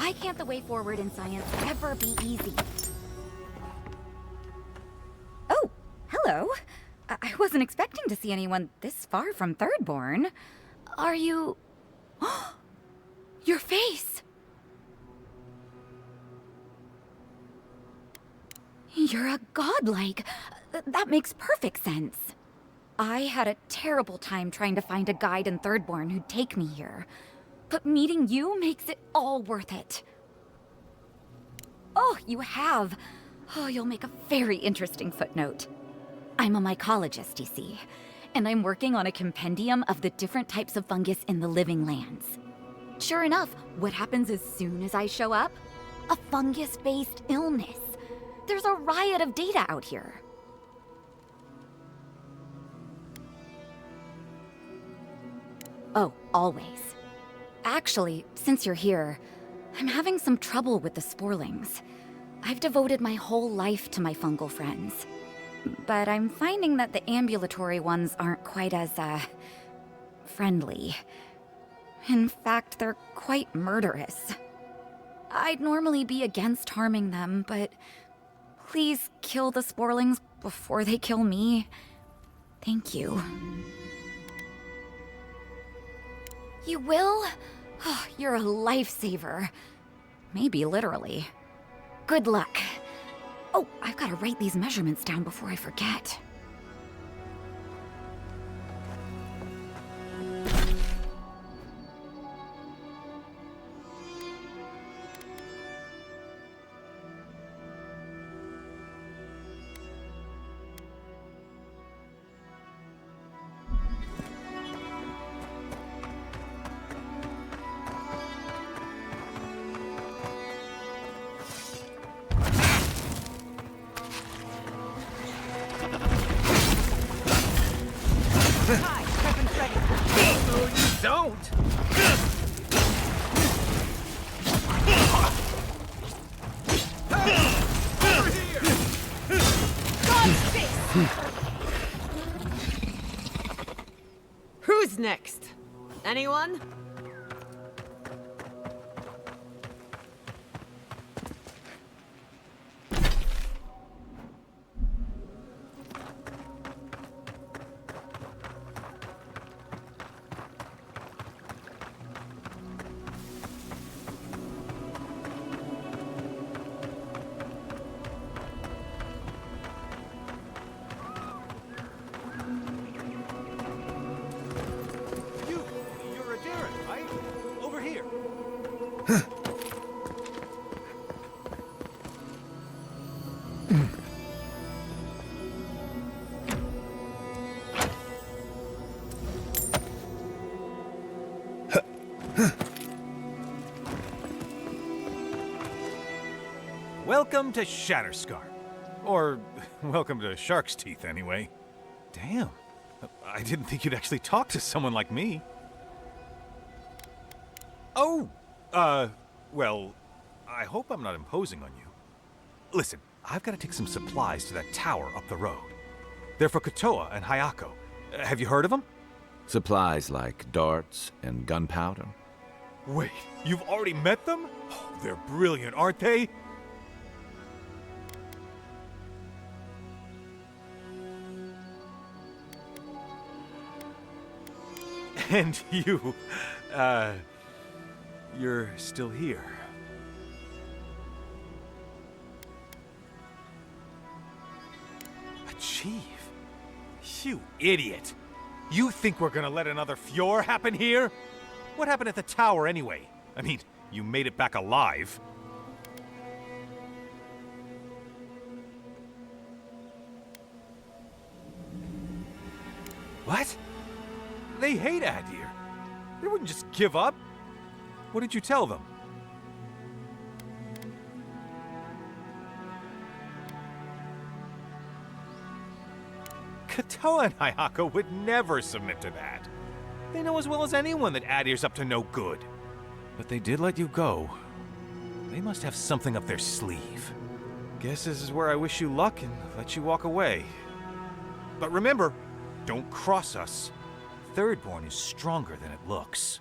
Why can't the way forward in science ever be easy? Oh, hello. I wasn't expecting to see anyone this far from Thirdborn. Are you... Your face! You're a godlike. That makes perfect sense. I had a terrible time trying to find a guide in Thirdborn who'd take me here. But meeting you makes it all worth it. Oh, you have. Oh, you'll make a very interesting footnote. I'm a mycologist, you see, and I'm working on a compendium of the different types of fungus in the living lands. Sure enough, what happens as soon as I show up? A fungus-based illness. There's a riot of data out here. Oh, always. Actually, since you're here, I'm having some trouble with the sporelings. I've devoted my whole life to my fungal friends. But I'm finding that the ambulatory ones aren't quite as, friendly. In fact, they're quite murderous. I'd normally be against harming them, but please kill the sporelings before they kill me. Thank you. You will? Oh, you're a lifesaver. Maybe literally. Good luck. Oh, I've got to write these measurements down before I forget. Who's next? Anyone? You're Aedyr, right? Over here. Welcome to Shatterscar. Or, welcome to Shark's Teeth, anyway. Damn. I didn't think you'd actually talk to someone like me. Oh, well, I hope I'm not imposing on you. Listen, I've got to take some supplies to that tower up the road. They're for Kotoa and Hayako. Have you heard of them? Supplies like darts and gunpowder. Wait, you've already met them? Oh, they're brilliant, aren't they? And you, you're still here. A chief? You idiot! You think we're gonna let another Fjord happen here? What happened at the tower anyway? I mean, you made it back alive. What? They hate Aedyr. They wouldn't just give up. What did you tell them? Katoa and Hayako would never submit to that. They know as well as anyone that Aedyr's up to no good. But they did let you go. They must have something up their sleeve. Guess this is where I wish you luck and let you walk away. But remember, don't cross us. Thirdborn is stronger than it looks.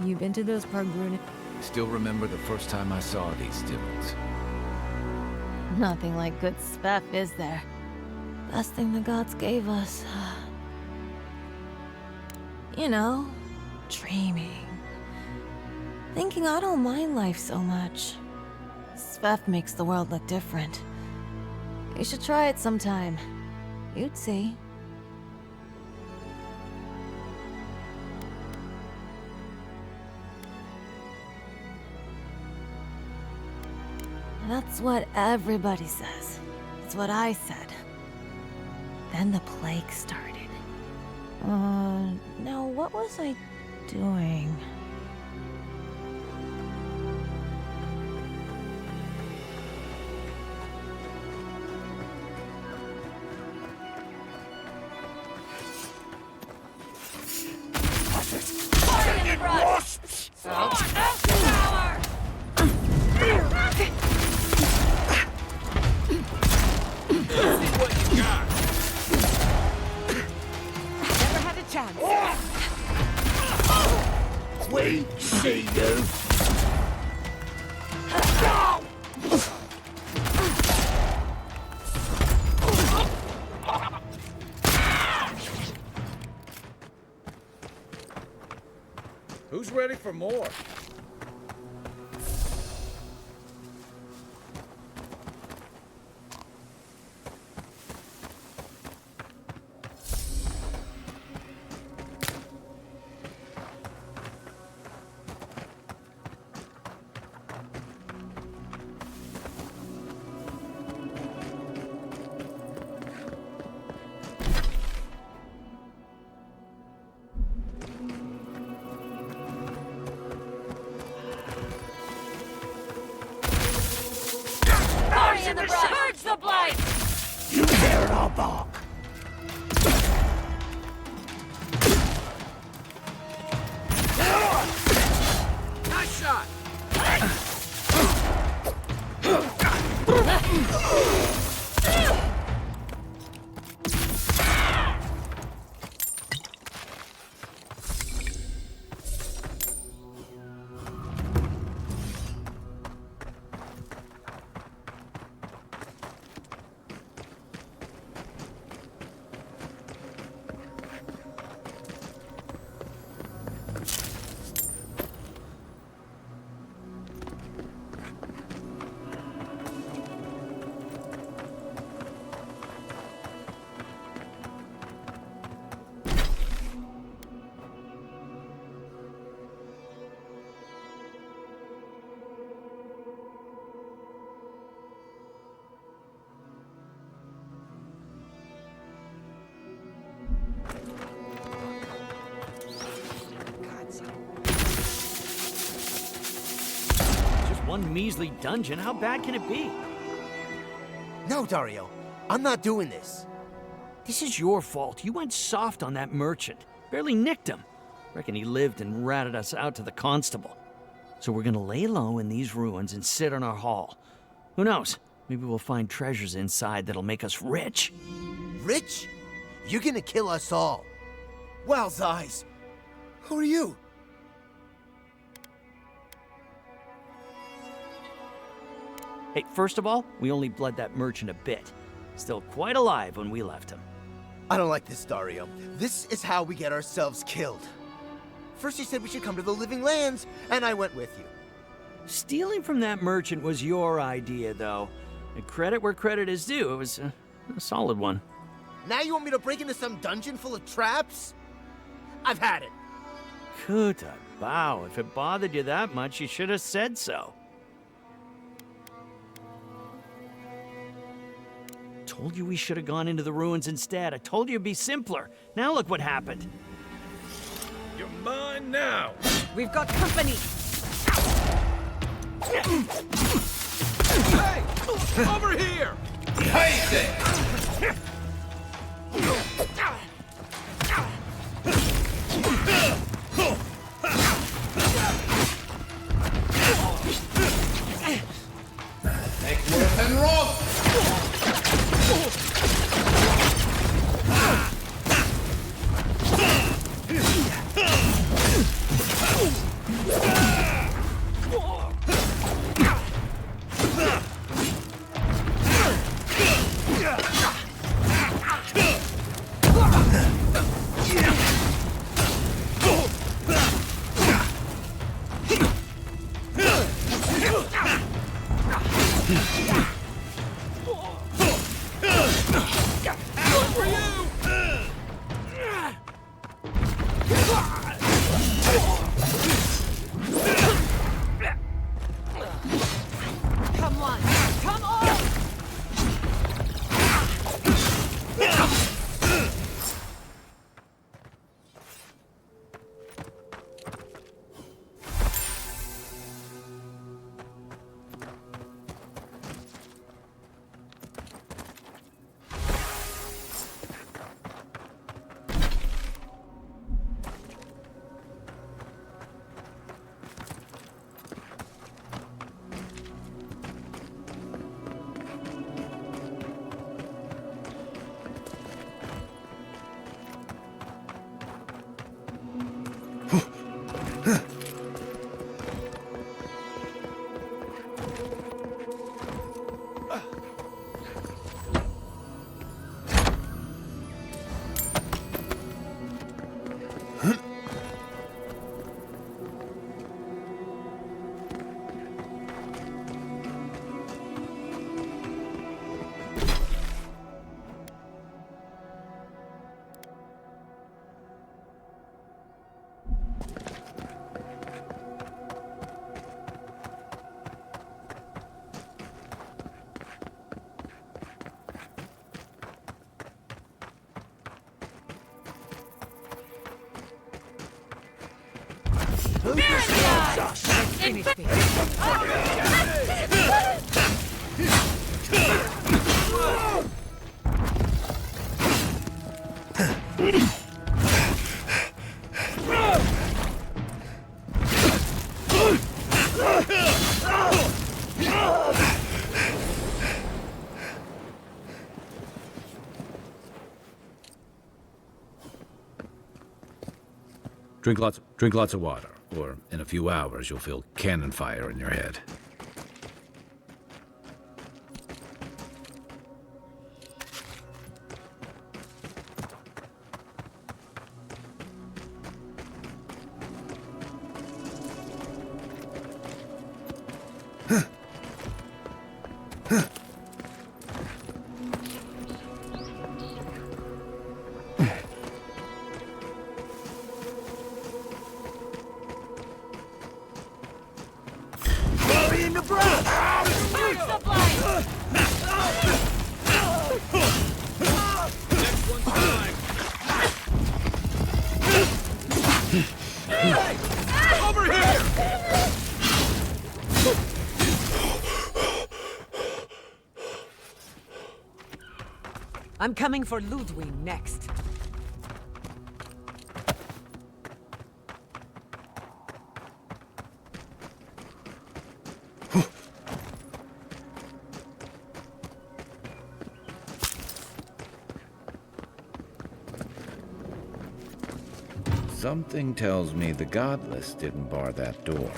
You been to those Pargruna? Still remember the first time I saw these demons. Nothing like good stuff, is there? Best thing the gods gave us. You know, dreaming. Thinking I don't mind life so much. Sveth makes the world look different. You should try it sometime. You'd see. That's what everybody says. It's what I said. Then the plague started. Now what was I doing? Who's ready for more? One measly dungeon, how bad can it be? No, Dario. I'm not doing this. This is your fault. You went soft on that merchant. Barely nicked him. Reckon he lived and ratted us out to the constable. So we're gonna lay low in these ruins and sit on our haul. Who knows? Maybe we'll find treasures inside that'll make us rich. Rich? You're gonna kill us all. Wow's eyes. Who are you? Hey, first of all, we only bled that merchant a bit. Still quite alive when we left him. I don't like this, Dario. This is how we get ourselves killed. First you said we should come to the Living Lands, and I went with you. Stealing from that merchant was your idea, though. And credit where credit is due. It was a solid one. Now you want me to break into some dungeon full of traps? I've had it. Kuta, bow. If it bothered you that much, you should have said so. Told you we should have gone into the ruins instead. I told you it'd be simpler. Now look what happened. You're mine now. We've got company. Hey! Over here! Take it! Take worth and rob! Come on! Come on! Anything. Drink lots of water, or in a few hours you'll feel cannon fire in your head. I'm coming for Ludwig next. Something tells me the Godless didn't bar that door.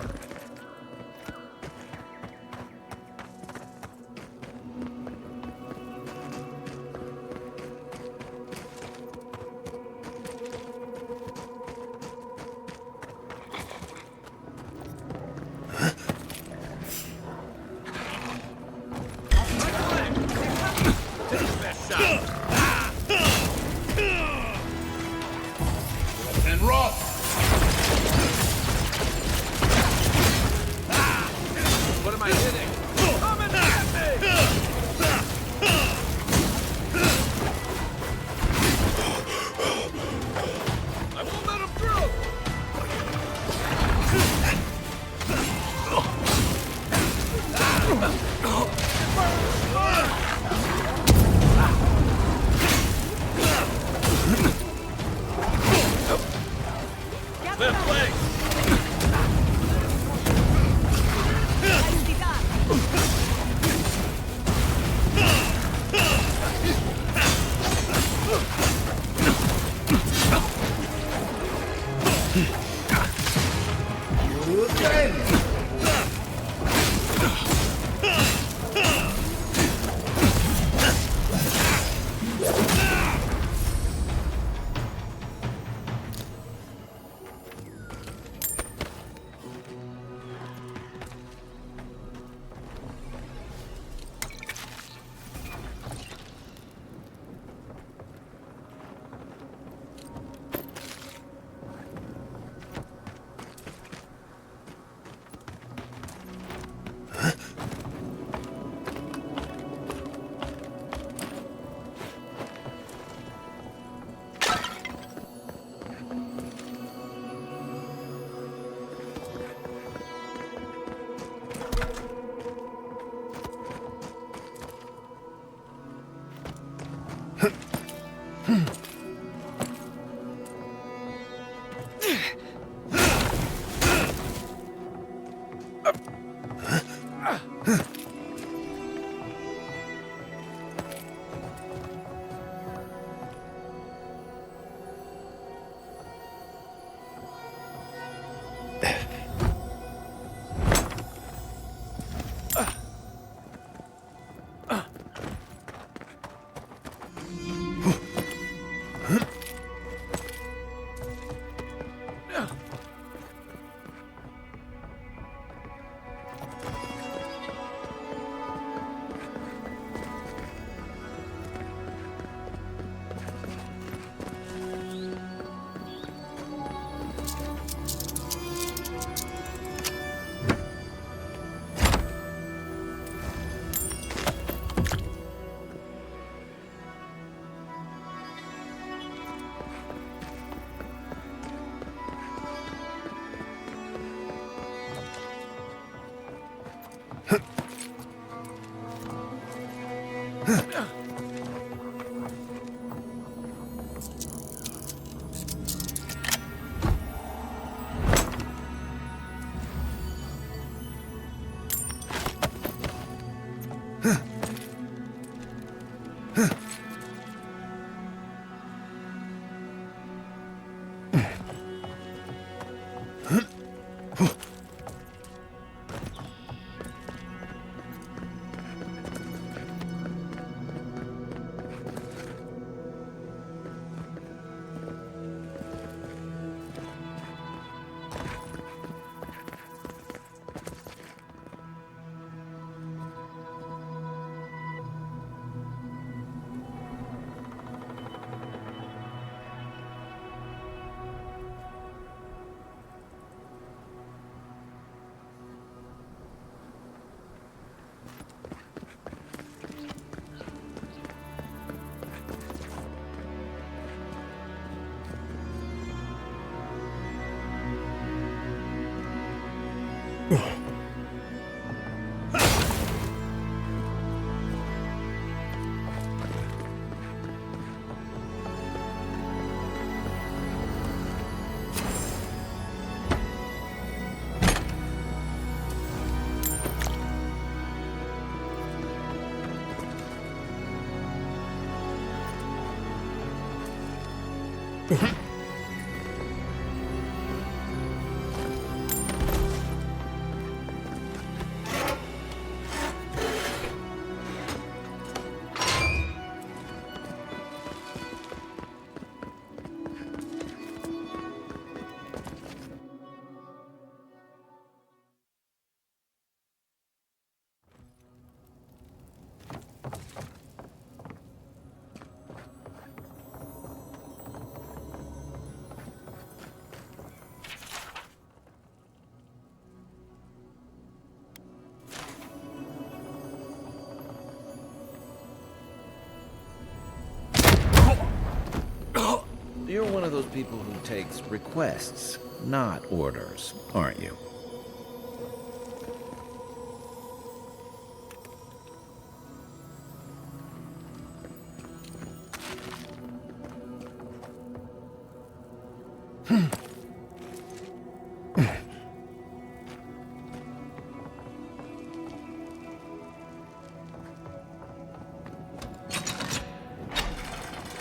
You're one of those people who takes requests, not orders, aren't you?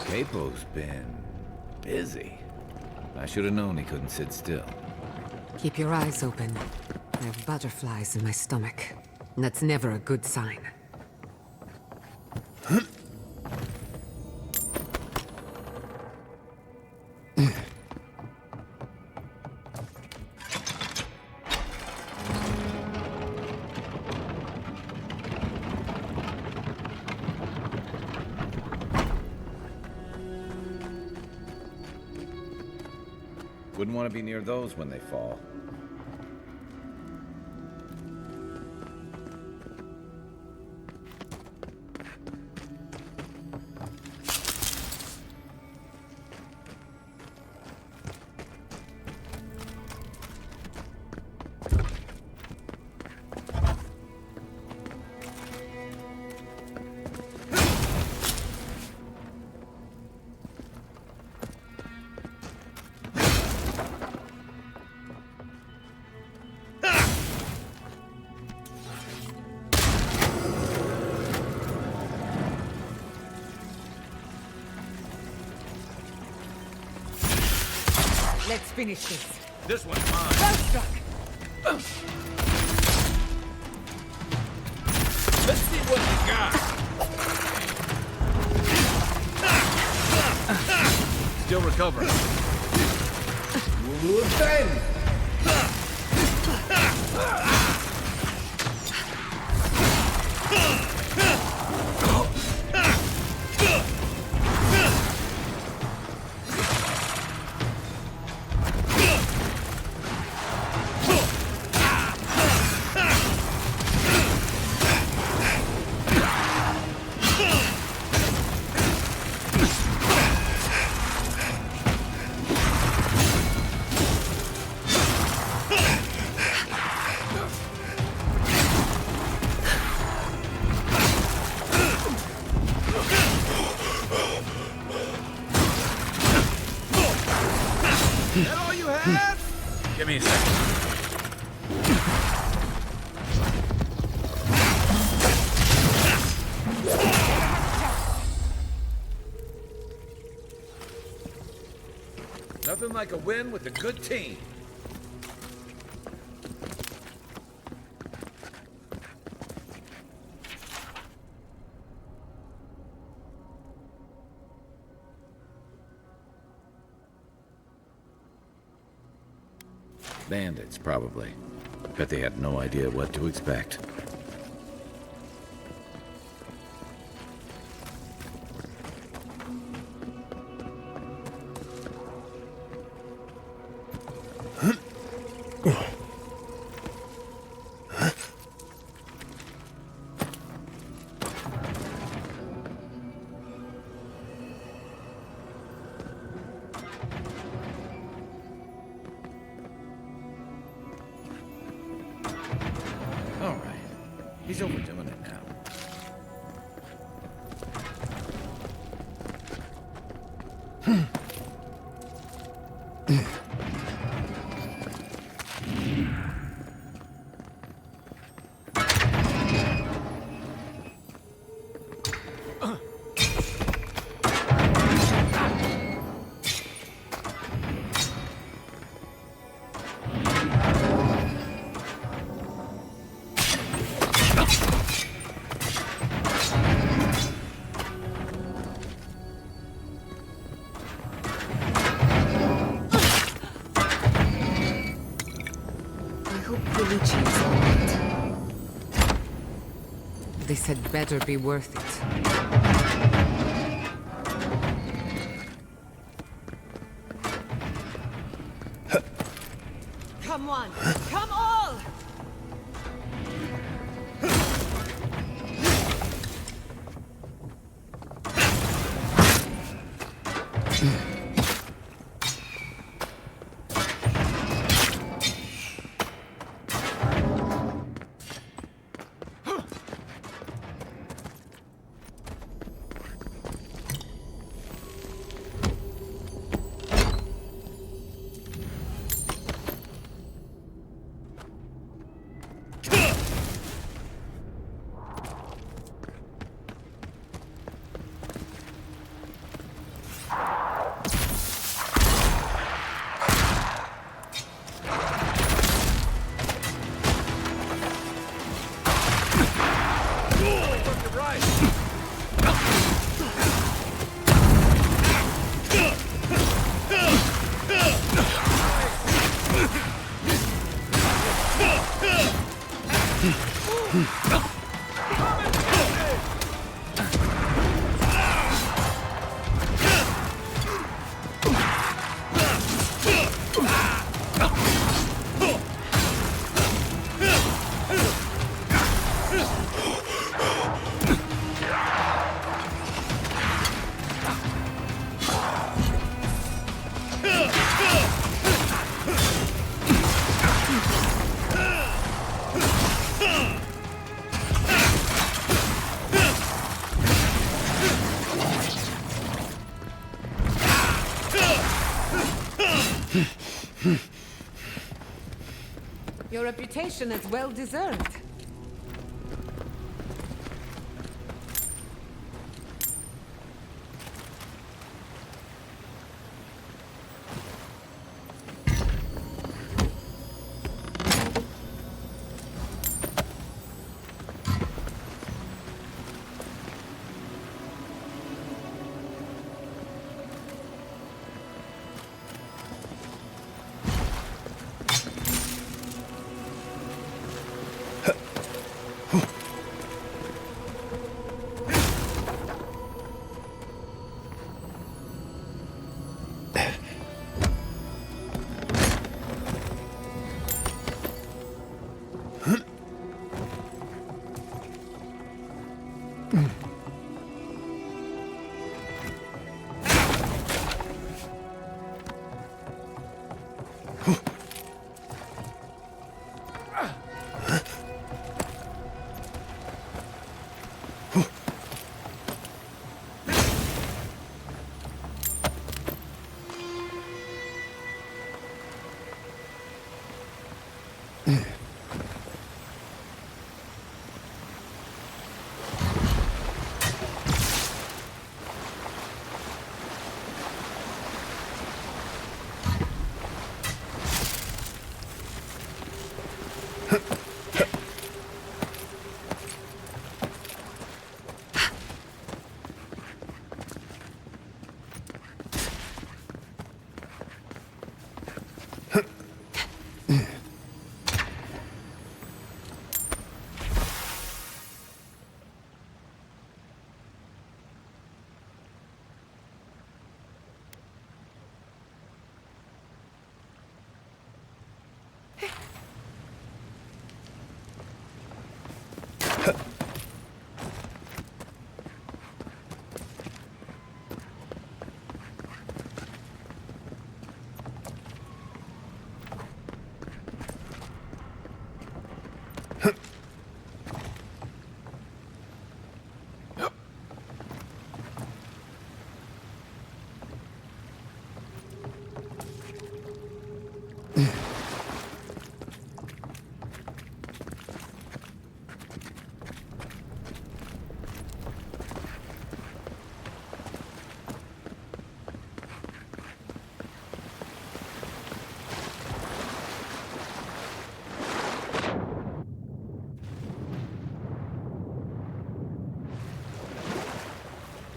Capo's been busy. I should have known he couldn't sit still. Keep your eyes open. I have butterflies in my stomach. That's never a good sign. Wouldn't want to be near those when they fall. Let's finish this. This one's mine. Well struck. Let's see what you got. Still recovering. Untamed! Is that all you have? Give me a second. Nothing like a win with a good team. Bandits, probably. Bet they had no idea what to expect. He's overdoing it now. This had better be worth it. Come on! Come all! Your reputation is well deserved.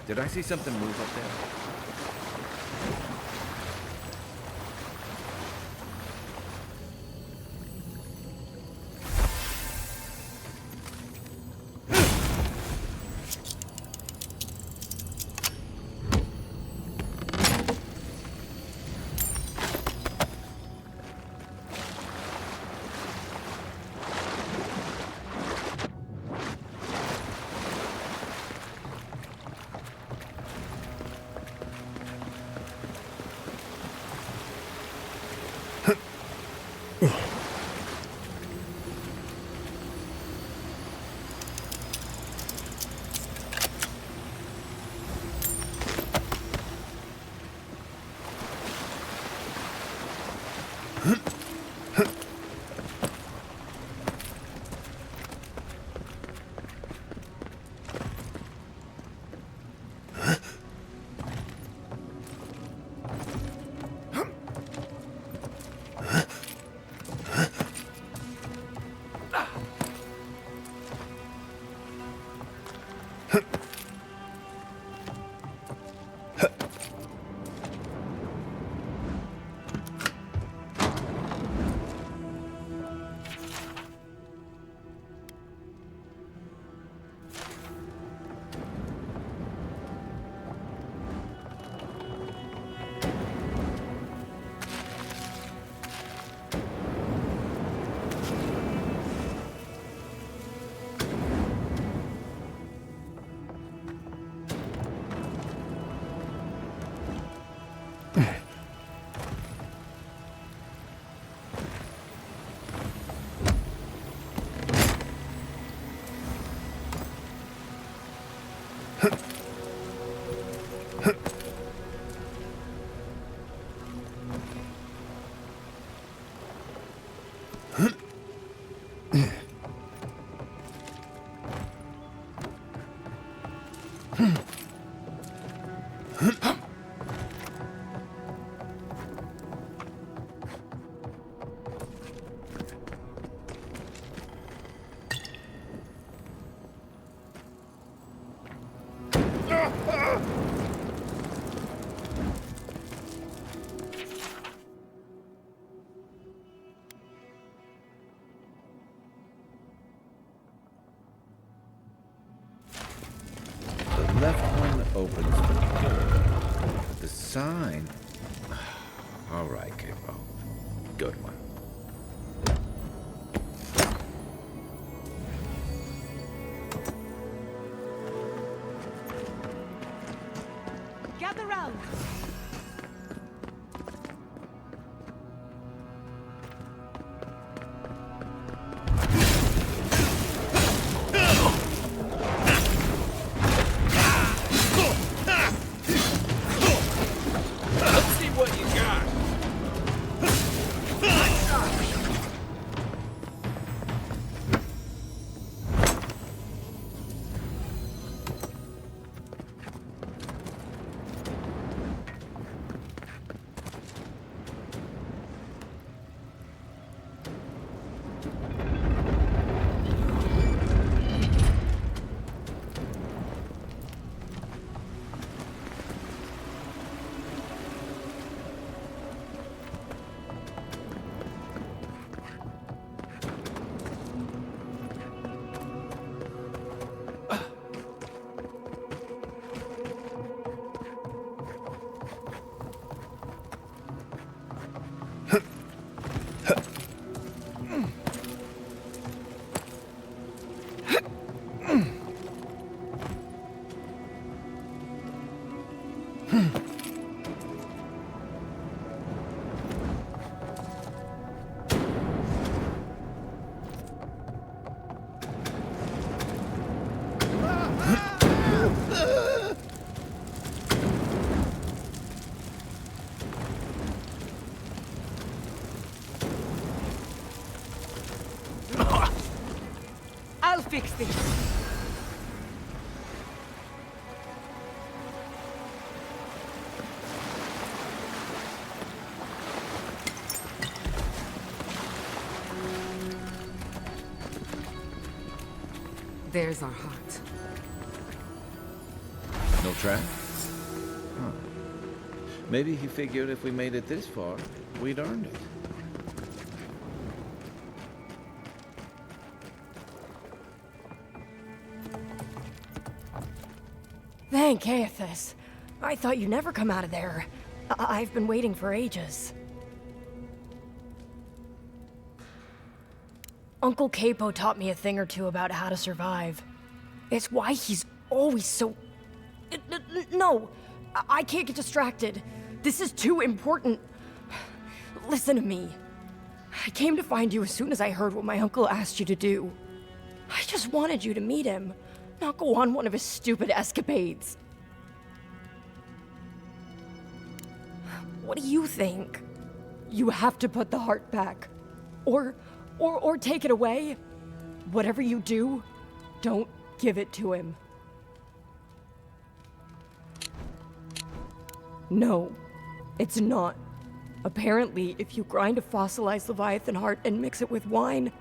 Did I see something move up there? left one opens the door. But the sign... All right, Capo. Good one. Gather round. Let's see what you got. I'll fix this. There's our heart. No track? Huh. Maybe he figured if we made it this far, we'd earned it. Thank Aethys. I thought you'd never come out of there. I've been waiting for ages. Uncle Capo taught me a thing or two about how to survive. It's why he's always so... No! I can't get distracted. This is too important. Listen to me. I came to find you as soon as I heard what my uncle asked you to do. I just wanted you to meet him, not go on one of his stupid escapades. What do you think? You have to put the heart back. Or take it away. Whatever you do, don't give it to him. No, it's not. Apparently, if you grind a fossilized Leviathan heart and mix it with wine,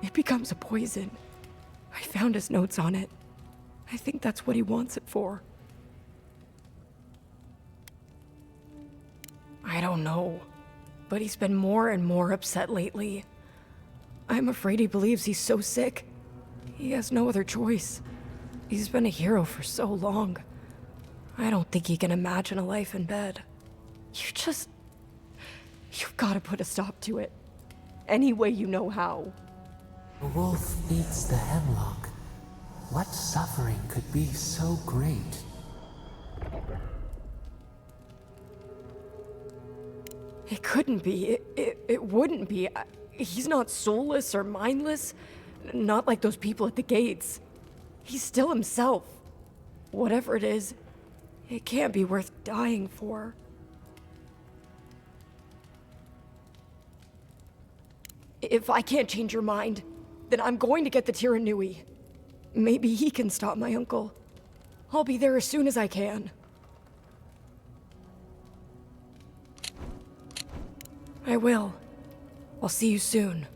it becomes a poison. I found his notes on it. I think that's what he wants it for. I don't know, but he's been more and more upset lately. I'm afraid he believes he's so sick. He has no other choice. He's been a hero for so long. I don't think he can imagine a life in bed. You've got to put a stop to it. Any way you know how. The wolf eats the hemlock. What suffering could be so great? It couldn't be. It wouldn't be. He's not soulless or mindless. Not like those people at the gates. He's still himself. Whatever it is, it can't be worth dying for. If I can't change your mind, then I'm going to get the Tiranui. Maybe he can stop my uncle. I'll be there as soon as I can. I will. I'll see you soon.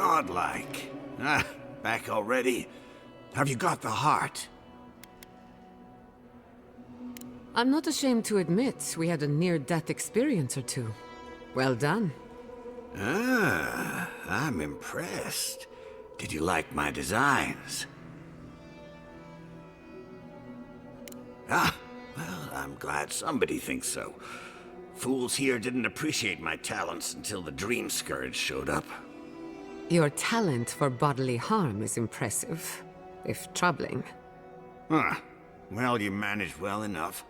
godlike. Ah, back already? Have you got the heart? I'm not ashamed to admit we had a near-death experience or two. Well done. Ah, I'm impressed. Did you like my designs? Ah, well, I'm glad somebody thinks so. Fools here didn't appreciate my talents until the Dream Scourge showed up. Your talent for bodily harm is impressive, if troubling. Huh. Well, you managed well enough.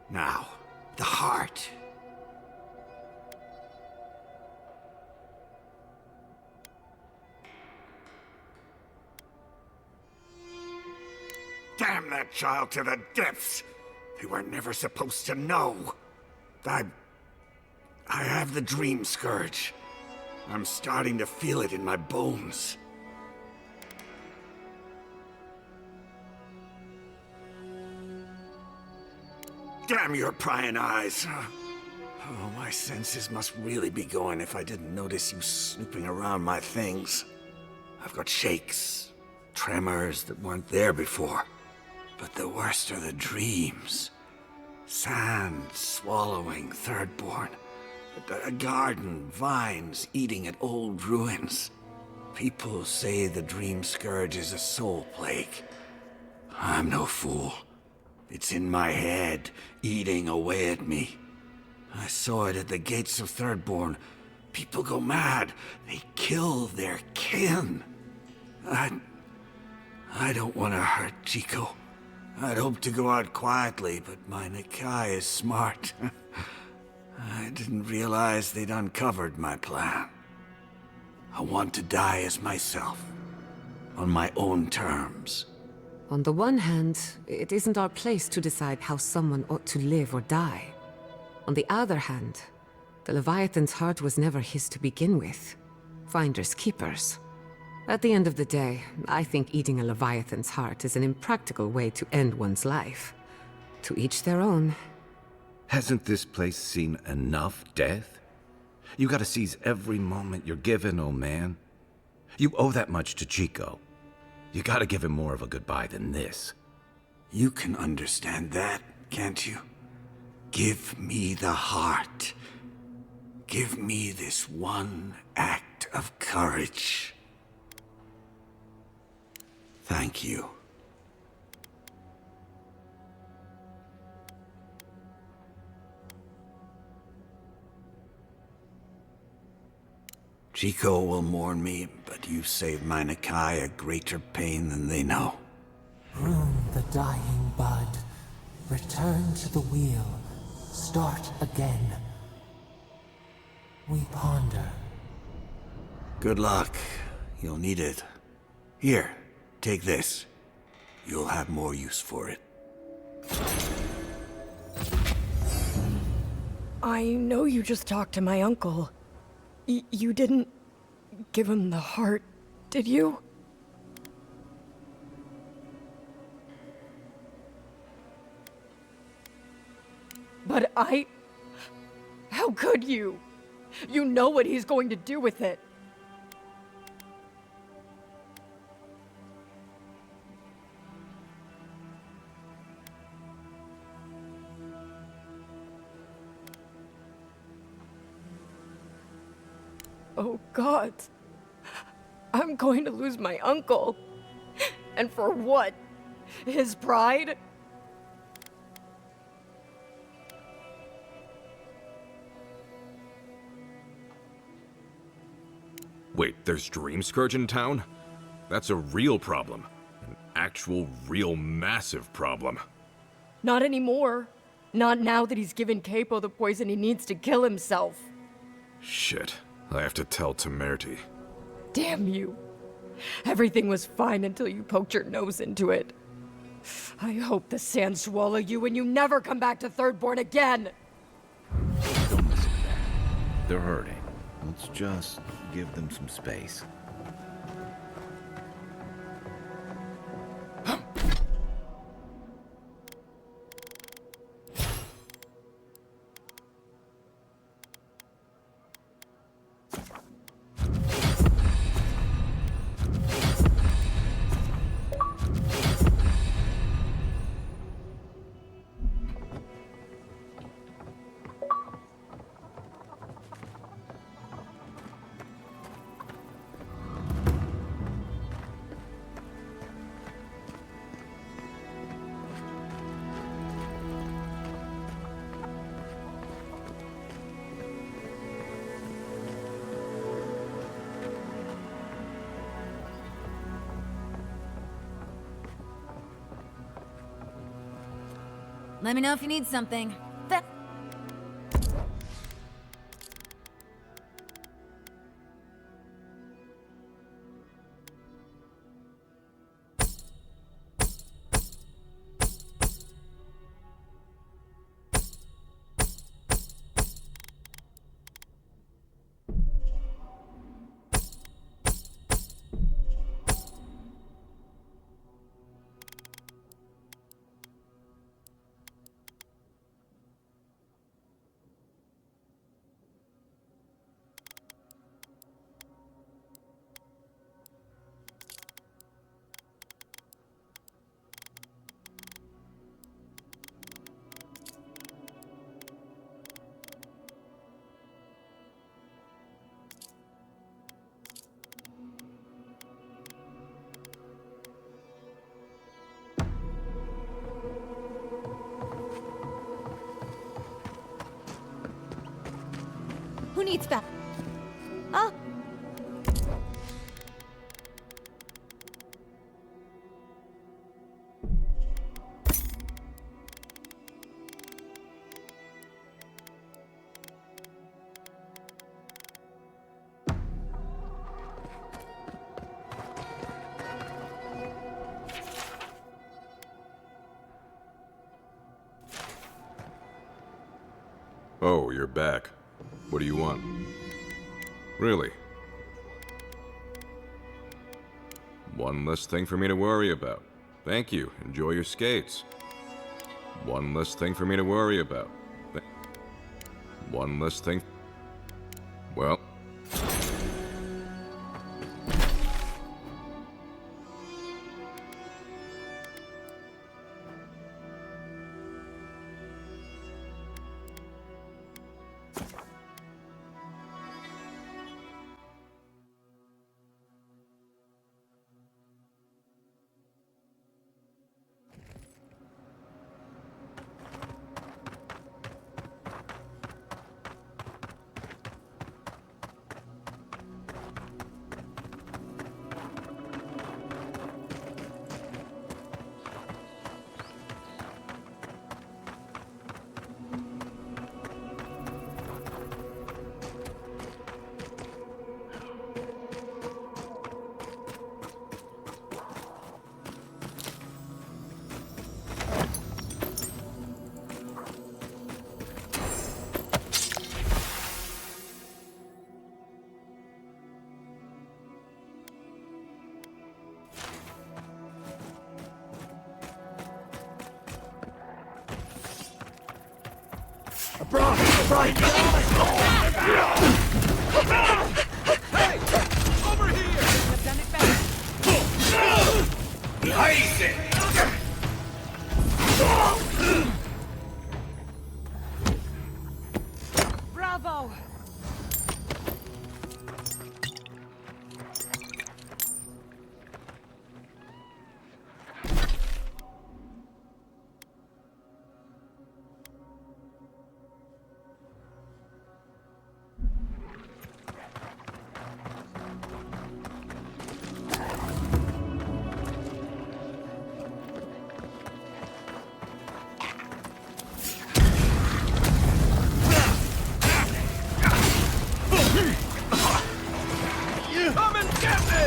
Now, the heart. Damn that child to the depths! They were never supposed to know. I have the Dream Scourge. I'm starting to feel it in my bones. Damn your prying eyes! Oh, my senses must really be going if I didn't notice you snooping around my things. I've got shakes, tremors that weren't there before. But the worst are the dreams. Sand swallowing Thirdborn. A garden, vines eating at old ruins. People say the Dream Scourge is a soul plague. I'm no fool. It's in my head, eating away at me. I saw it at the gates of Thirdborn. People go mad. They kill their kin. I don't want to hurt Chico. I'd hoped to go out quietly, but my Nakai is smart. I didn't realize they'd uncovered my plan. I want to die as myself, on my own terms. On the one hand, it isn't our place to decide how someone ought to live or die. On the other hand, the Leviathan's heart was never his to begin with. Finders keepers. At the end of the day, I think eating a Leviathan's heart is an impractical way to end one's life. To each their own. Hasn't this place seen enough death? You gotta seize every moment you're given, old man. You owe that much to Chico. You gotta give him more of a goodbye than this. You can understand that, can't you? Give me the heart. Give me this one act of courage. Thank you. Chico will mourn me, but you saved my Nakai a greater pain than they know. Prune the dying bud. Return to the wheel. Start again. We ponder. Good luck. You'll need it. Here, take this. You'll have more use for it. I know you just talked to my uncle. You didn't give him the heart, did you? But how could you? You know what he's going to do with it. Oh God, I'm going to lose my uncle. And for what? His pride? Wait, there's Dream Scourge in town? That's a real problem. An actual, real, massive problem. Not anymore. Not now that he's given Capo the poison he needs to kill himself. Shit. I have to tell Temerity. Damn you. Everything was fine until you poked your nose into it. I hope the sand swallow you and you never come back to Thirdborn again! They're hurting. Let's just give them some space. Let me know if you need something. Who needs that? Oh. Oh, you're back. What do you want? Really? One less thing for me to worry about. Thank you. Enjoy your skates. One less thing for me to worry about. One less thing. Well. Hey! Over here! I've done it better. Nice it! Bravo! Come and get me!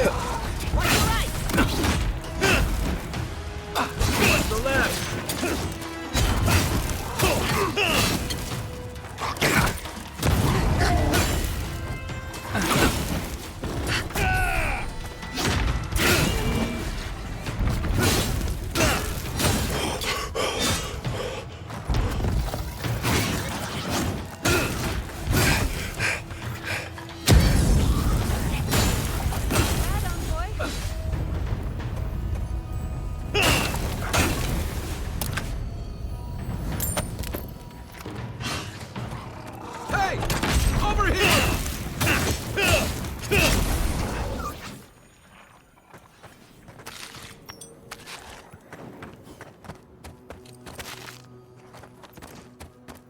What's the right? What's the left? Hey! Over here!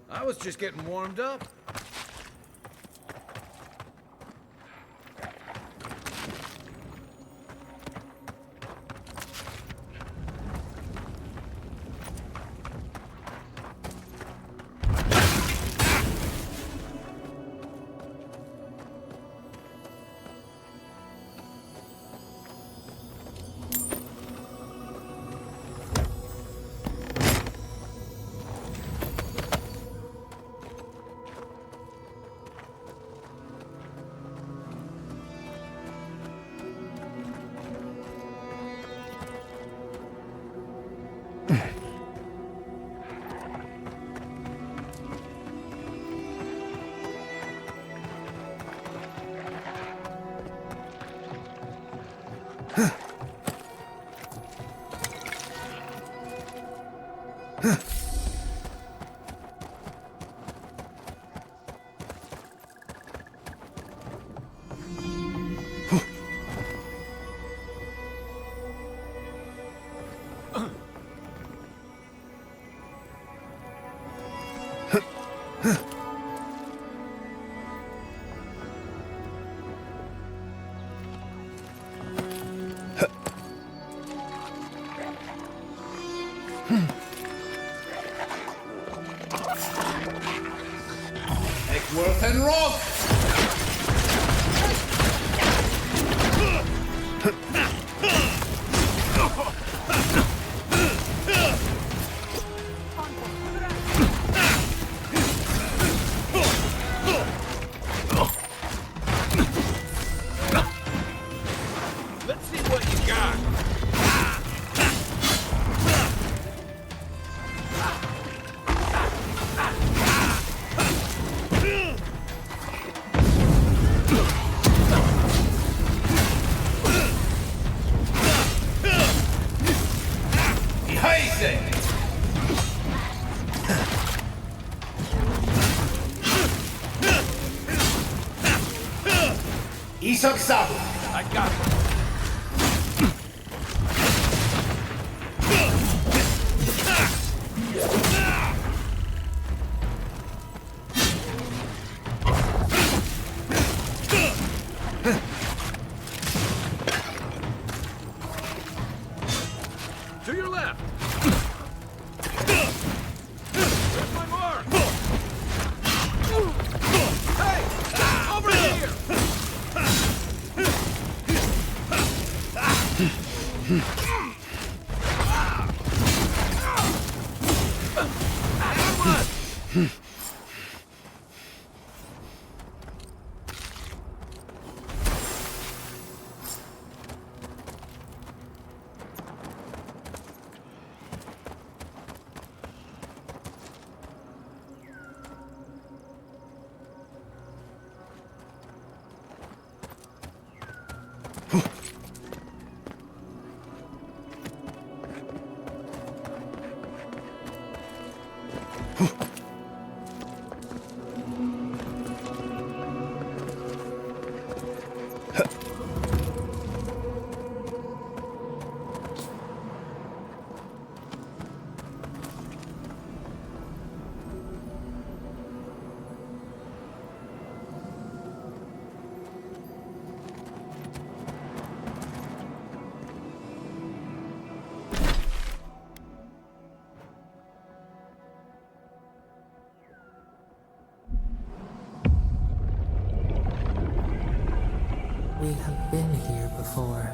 I was just getting warmed up. Eckworth and Rock! Let's see what you got. Isok Sabu! I got it. To your left. Where's my mark? Hey! Over here! We have been here before.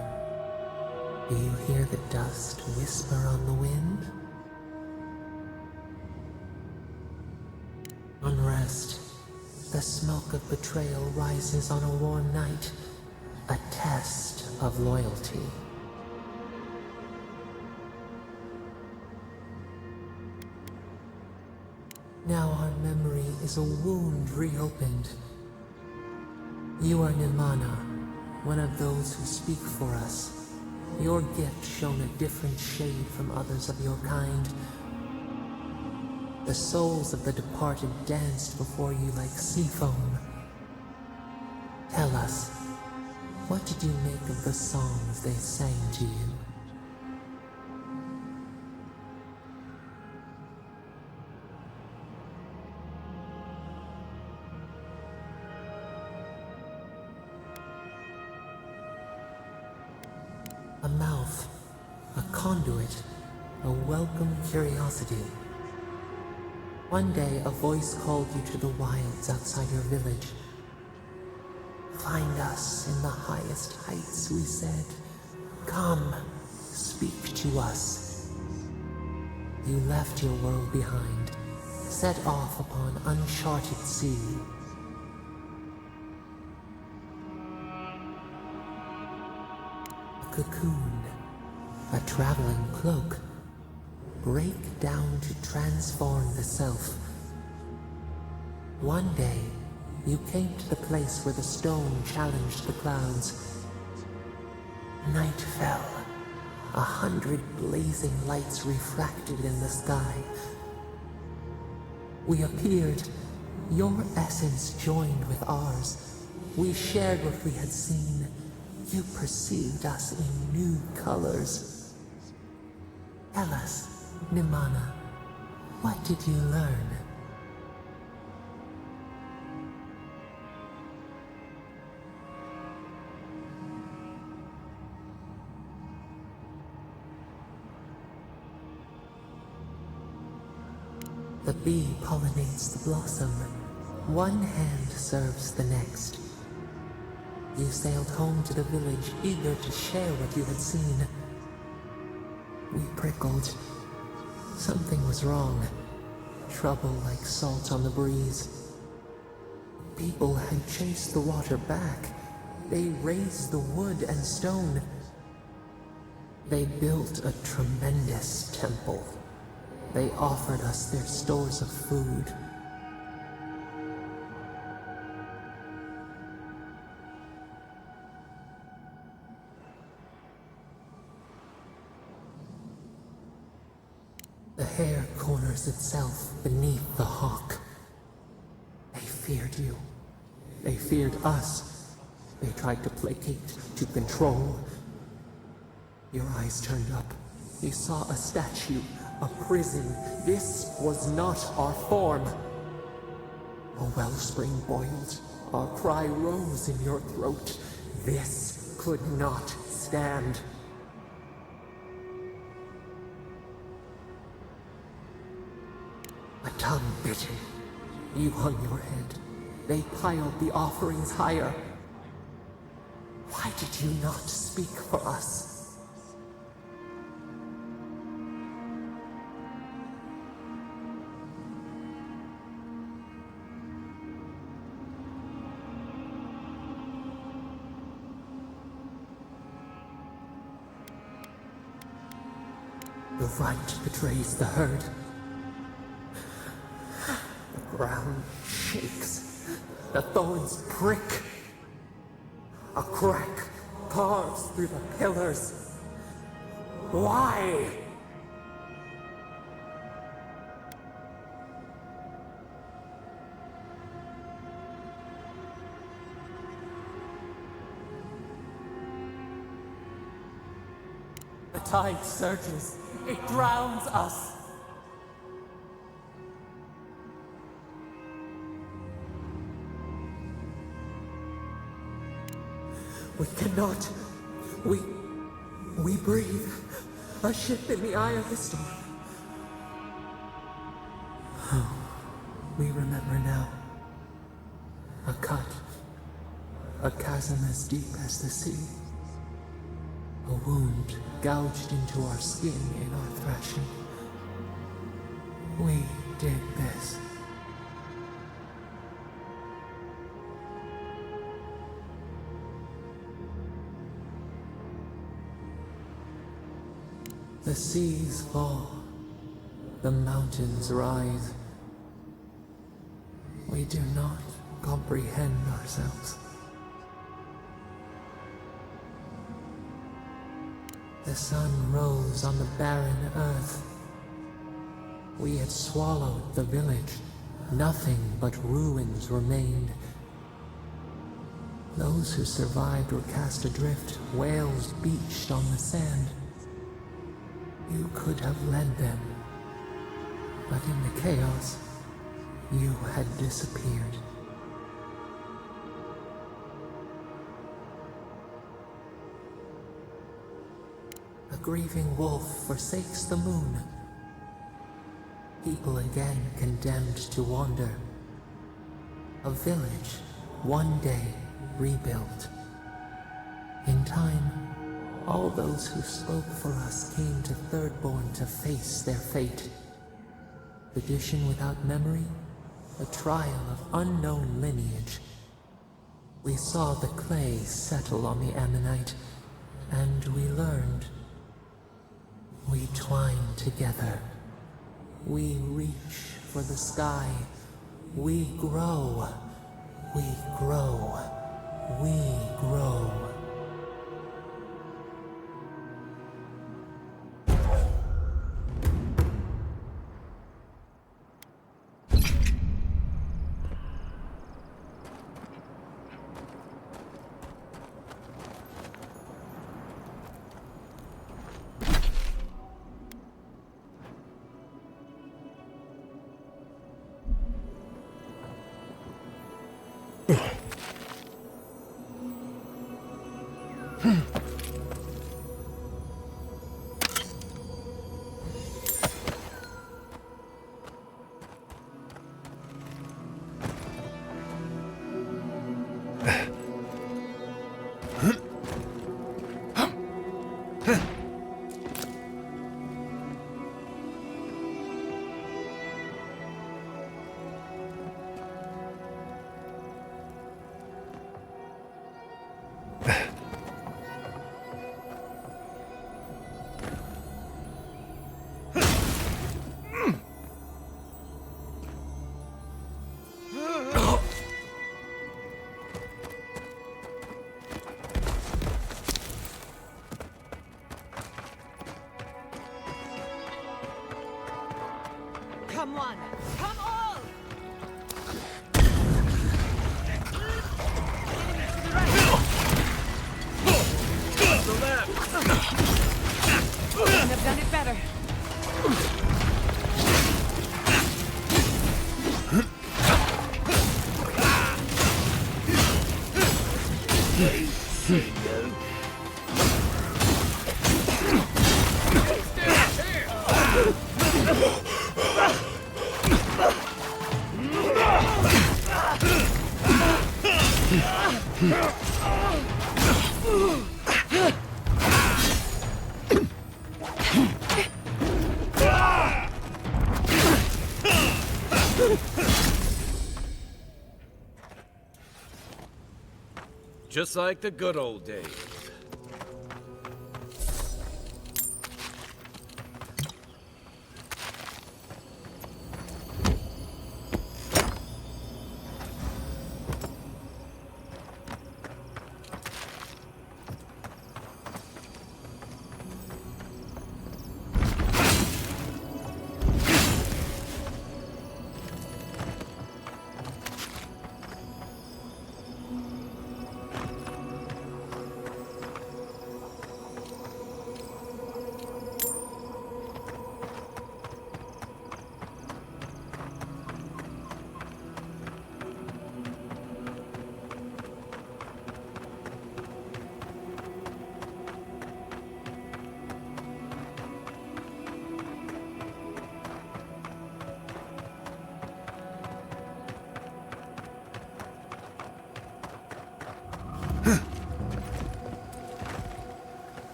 Do you hear the dust whisper on the wind? Unrest. The smoke of betrayal rises on a warm night. A test of loyalty. Now our memory is a wound reopened. You are Nimana, one of those who speak for us. Your gift shone a different shade from others of your kind. The souls of the departed danced before you like sea foam. Tell us, what did you make of the songs they sang to you? A mouth, a conduit, a welcome curiosity. One day, a voice called you to the wilds outside your village. Find us in the highest heights, we said. Come, speak to us. You left your world behind, set off upon uncharted sea. A cocoon, a traveling cloak. Break down to transform the self. One day, you came to the place where the stone challenged the clouds. Night fell. 100 blazing lights refracted in the sky. We appeared. Your essence joined with ours. We shared what we had seen. You perceived us in new colors. Tell us, Nimana, what did you learn? The bee pollinates the blossom. One hand serves the next. You sailed home to the village, eager to share what you had seen. We prickled. Something was wrong. Trouble like salt on the breeze. People had chased the water back. They raised the wood and stone. They built a tremendous temple. They offered us their stores of food. The hair corners itself beneath the hawk. They feared you. They feared us. They tried to placate, to control. Your eyes turned up. You saw a statue, a prison. This was not our form. A wellspring boiled. Our cry rose in your throat. This could not stand. A tongue bitten. You hung your head. They piled the offerings higher. Why did you not speak for us? The right betrays the herd. The ground shakes. The thorns prick. A crack carves through the pillars. Why? The tide surges. It drowns us. We cannot. We breathe. A ship in the eye of the storm. Oh, we remember now. A cut. A chasm as deep as the sea. A wound gouged into our skin in our thrashing. We did this. The seas fall. The mountains rise. We do not comprehend ourselves. The sun rose on the barren earth. We had swallowed the village. Nothing but ruins remained. Those who survived were cast adrift, whales beached on the sand. You could have led them, but in the chaos, you had disappeared. A grieving wolf forsakes the moon. People again condemned to wander. A village, one day rebuilt. In time, all those who spoke for us came to Thirdborn to face their fate. Tradition without memory, a trial of unknown lineage. We saw the clay settle on the ammonite, and we learned. We twine together. We reach for the sky. We grow. We grow. We grow. Come one, come all! The left! Couldn't have done it better. Just like the good old days.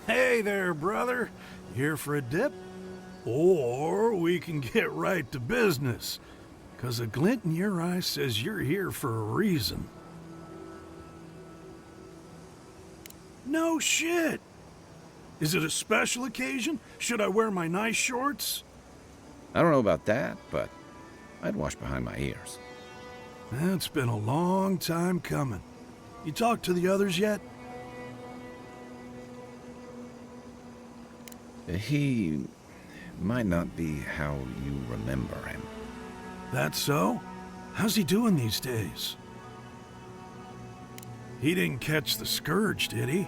Hey there, brother. Here for a dip? Or we can get right to business. 'Cause a glint in your eye says you're here for a reason. No shit! Is it a special occasion? Should I wear my nice shorts? I don't know about that, but I'd wash behind my ears. It's been a long time coming. You talked to the others yet? He might not be how you remember him. That so? How's he doing these days? He didn't catch the scourge, did he?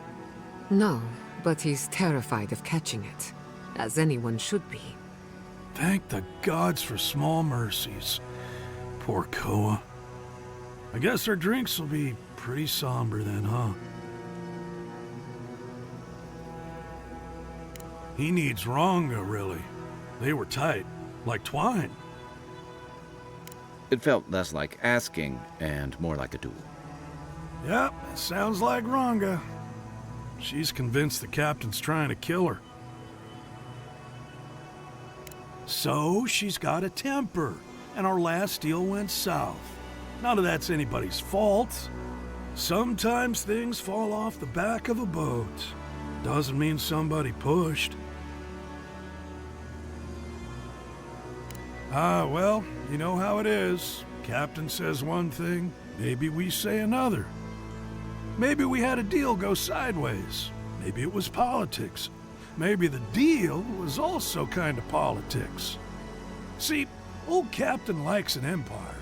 No, but he's terrified of catching it, as anyone should be. Thank the gods for small mercies. Poor Koa. I guess our drinks will be pretty somber then, huh? He needs Ranga, really. They were tight, like twine. It felt less like asking and more like a duel. Yep, sounds like Ranga. She's convinced the captain's trying to kill her. So she's got a temper, and our last deal went south. None of that's anybody's fault. Sometimes things fall off the back of a boat. Doesn't mean somebody pushed. Well, you know how it is. Captain says one thing, maybe we say another. Maybe we had a deal go sideways. Maybe it was politics. Maybe the deal was also kind of politics. See, old Captain likes an empire.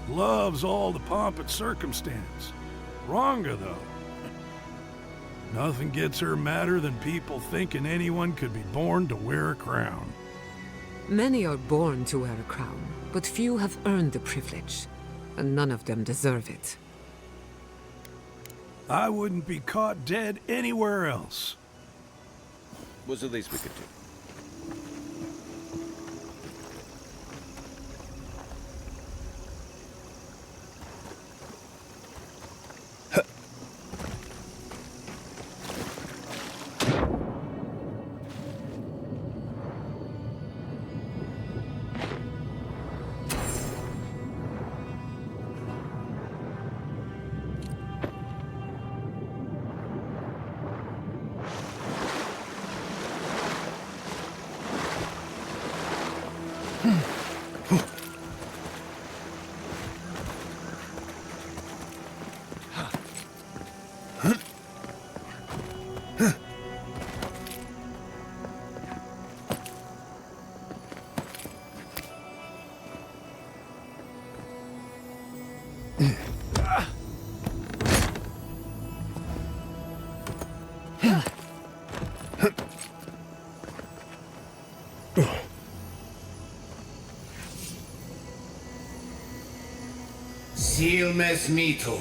Loves all the pomp and circumstance. Ranga, though. Nothing gets her madder than people thinking anyone could be born to wear a crown. Many are born to wear a crown, but few have earned the privilege, and none of them deserve it. I wouldn't be caught dead anywhere else. Was the least we could do. Ilmes Mito.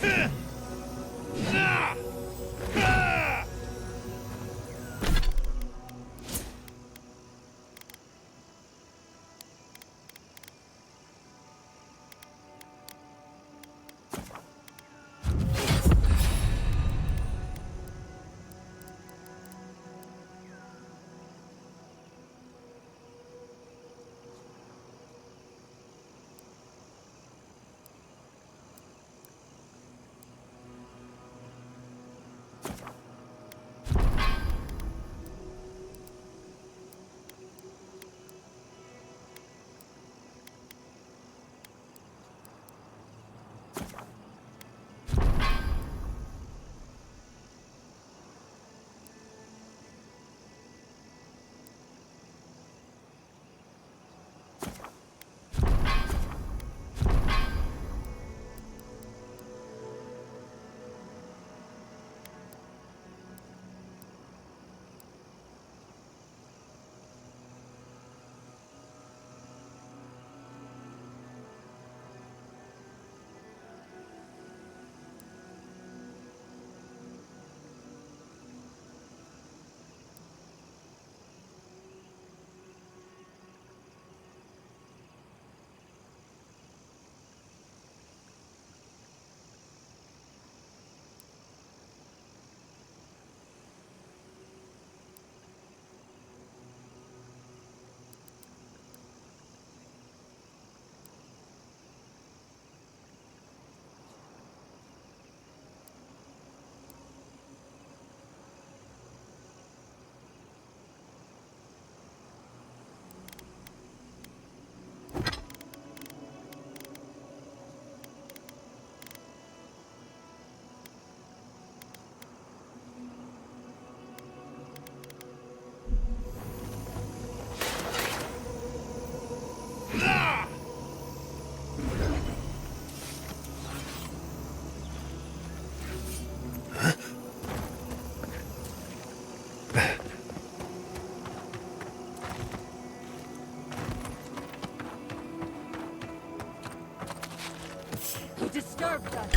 You disturbed us.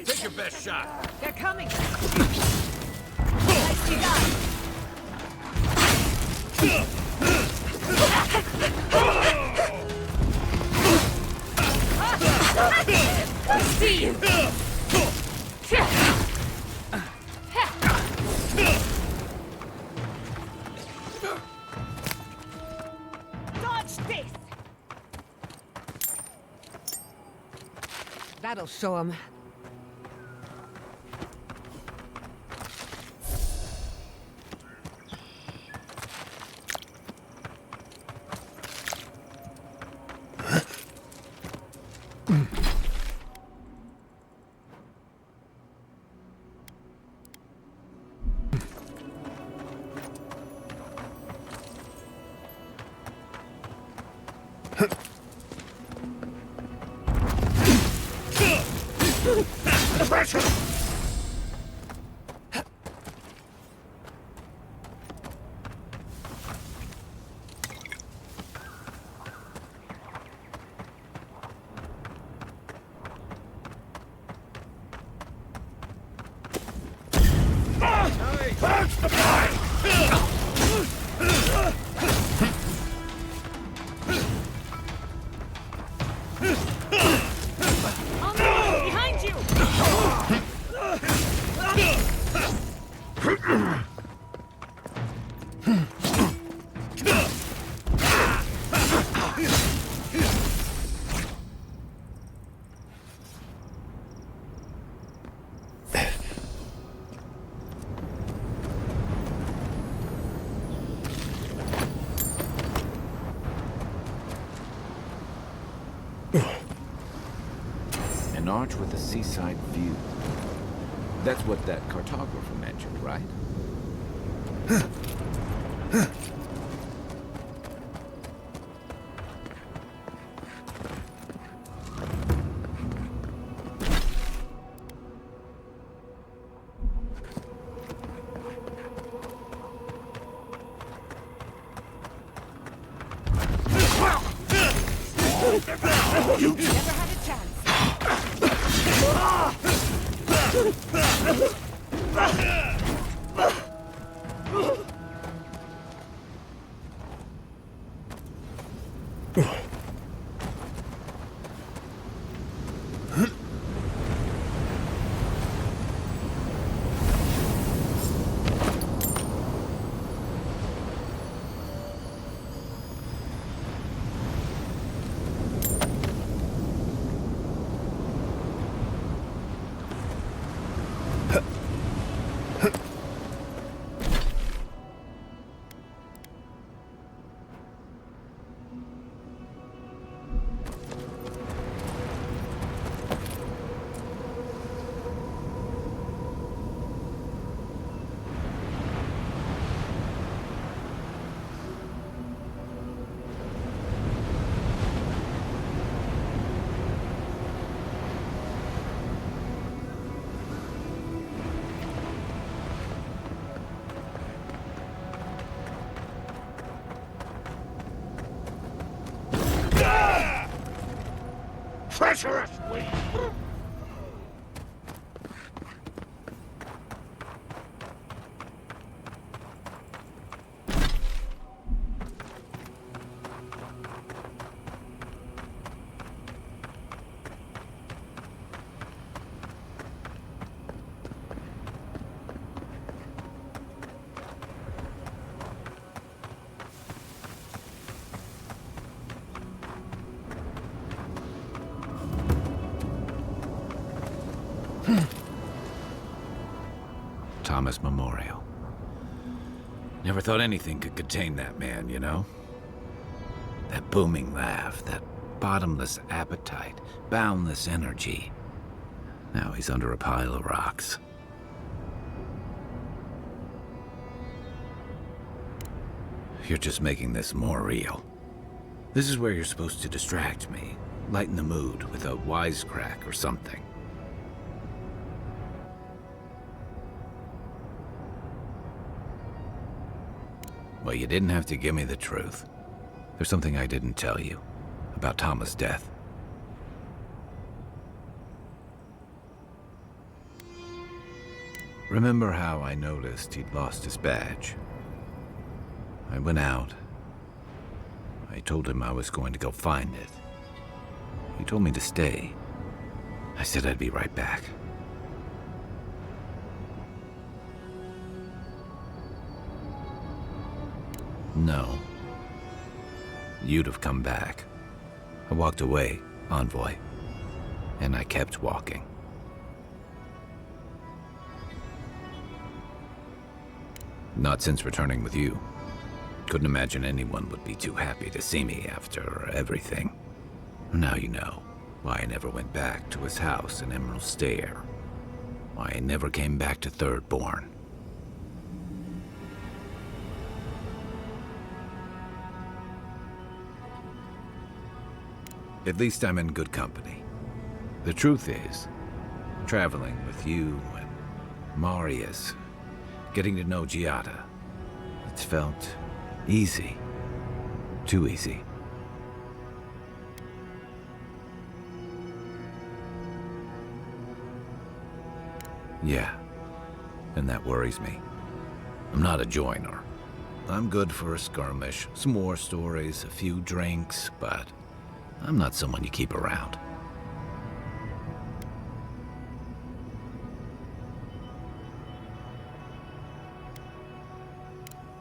Take your best shot. They're coming. Nicely done. I see you. Dodge this. That'll show him. Behind you! An arch with a seaside view. That's what that cartographer mentioned, right? You never had a chance. Treacherously! Thomas Memorial. Never thought anything could contain that man, you know? That booming laugh, that bottomless appetite, boundless energy. Now he's under a pile of rocks. You're just making this more real. This is where you're supposed to distract me, lighten the mood with a wisecrack or something. Well, you didn't have to give me the truth. There's something I didn't tell you about Thomas' death. Remember how I noticed he'd lost his badge? I went out. I told him I was going to go find it. He told me to stay. I said I'd be right back. No. You'd have come back. I walked away, envoy. And I kept walking. Not since returning with you. Couldn't imagine anyone would be too happy to see me after everything. Now you know why I never went back to his house in Emerald Stair. Why I never came back to Thirdborn. At least I'm in good company. The truth is, traveling with you and Marius, getting to know Giada, it's felt easy. Too easy. Yeah, and that worries me. I'm not a joiner. I'm good for a skirmish, some war stories, a few drinks, but I'm not someone you keep around.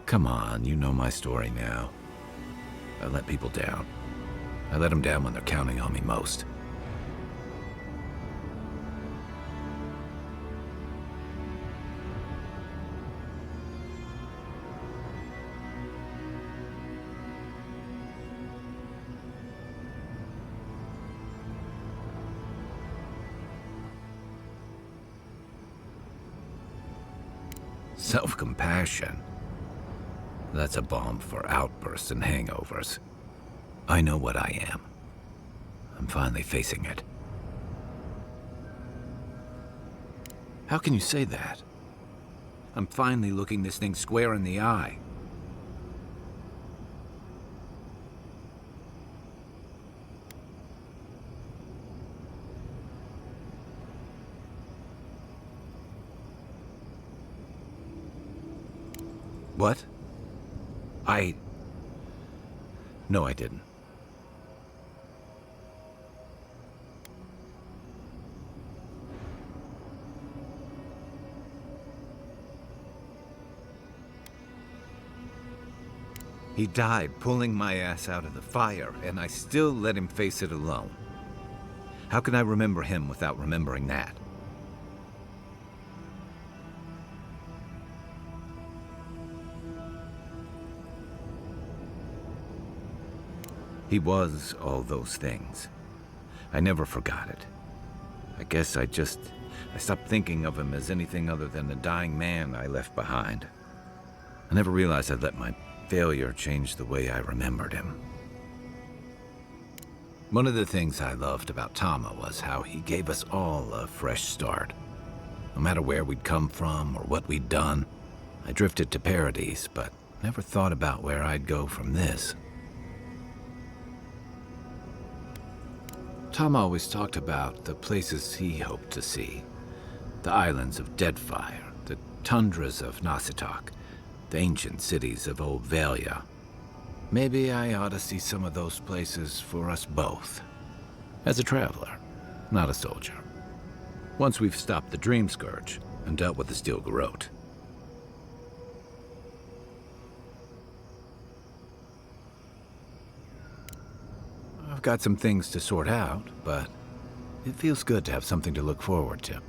Come on, you know my story now. I let people down. I let them down when they're counting on me most. Self-compassion. That's a balm for outbursts and hangovers. I know what I am. I'm finally facing it. How can you say that? I'm finally looking this thing square in the eye. What? No, I didn't. He died pulling my ass out of the fire, and I still let him face it alone. How can I remember him without remembering that? He was all those things. I never forgot it. I guess I stopped thinking of him as anything other than the dying man I left behind. I never realized I'd let my failure change the way I remembered him. One of the things I loved about Tama was how he gave us all a fresh start. No matter where we'd come from or what we'd done, I drifted to Paradise, but never thought about where I'd go from this. Tom always talked about the places he hoped to see. The islands of Deadfire, the tundras of Nasitok, the ancient cities of Old Valia. Maybe I ought to see some of those places for us both. As a traveler, not a soldier. Once we've stopped the Dream Scourge and dealt with the Steel Garrote. I've got some things to sort out, but it feels good to have something to look forward to.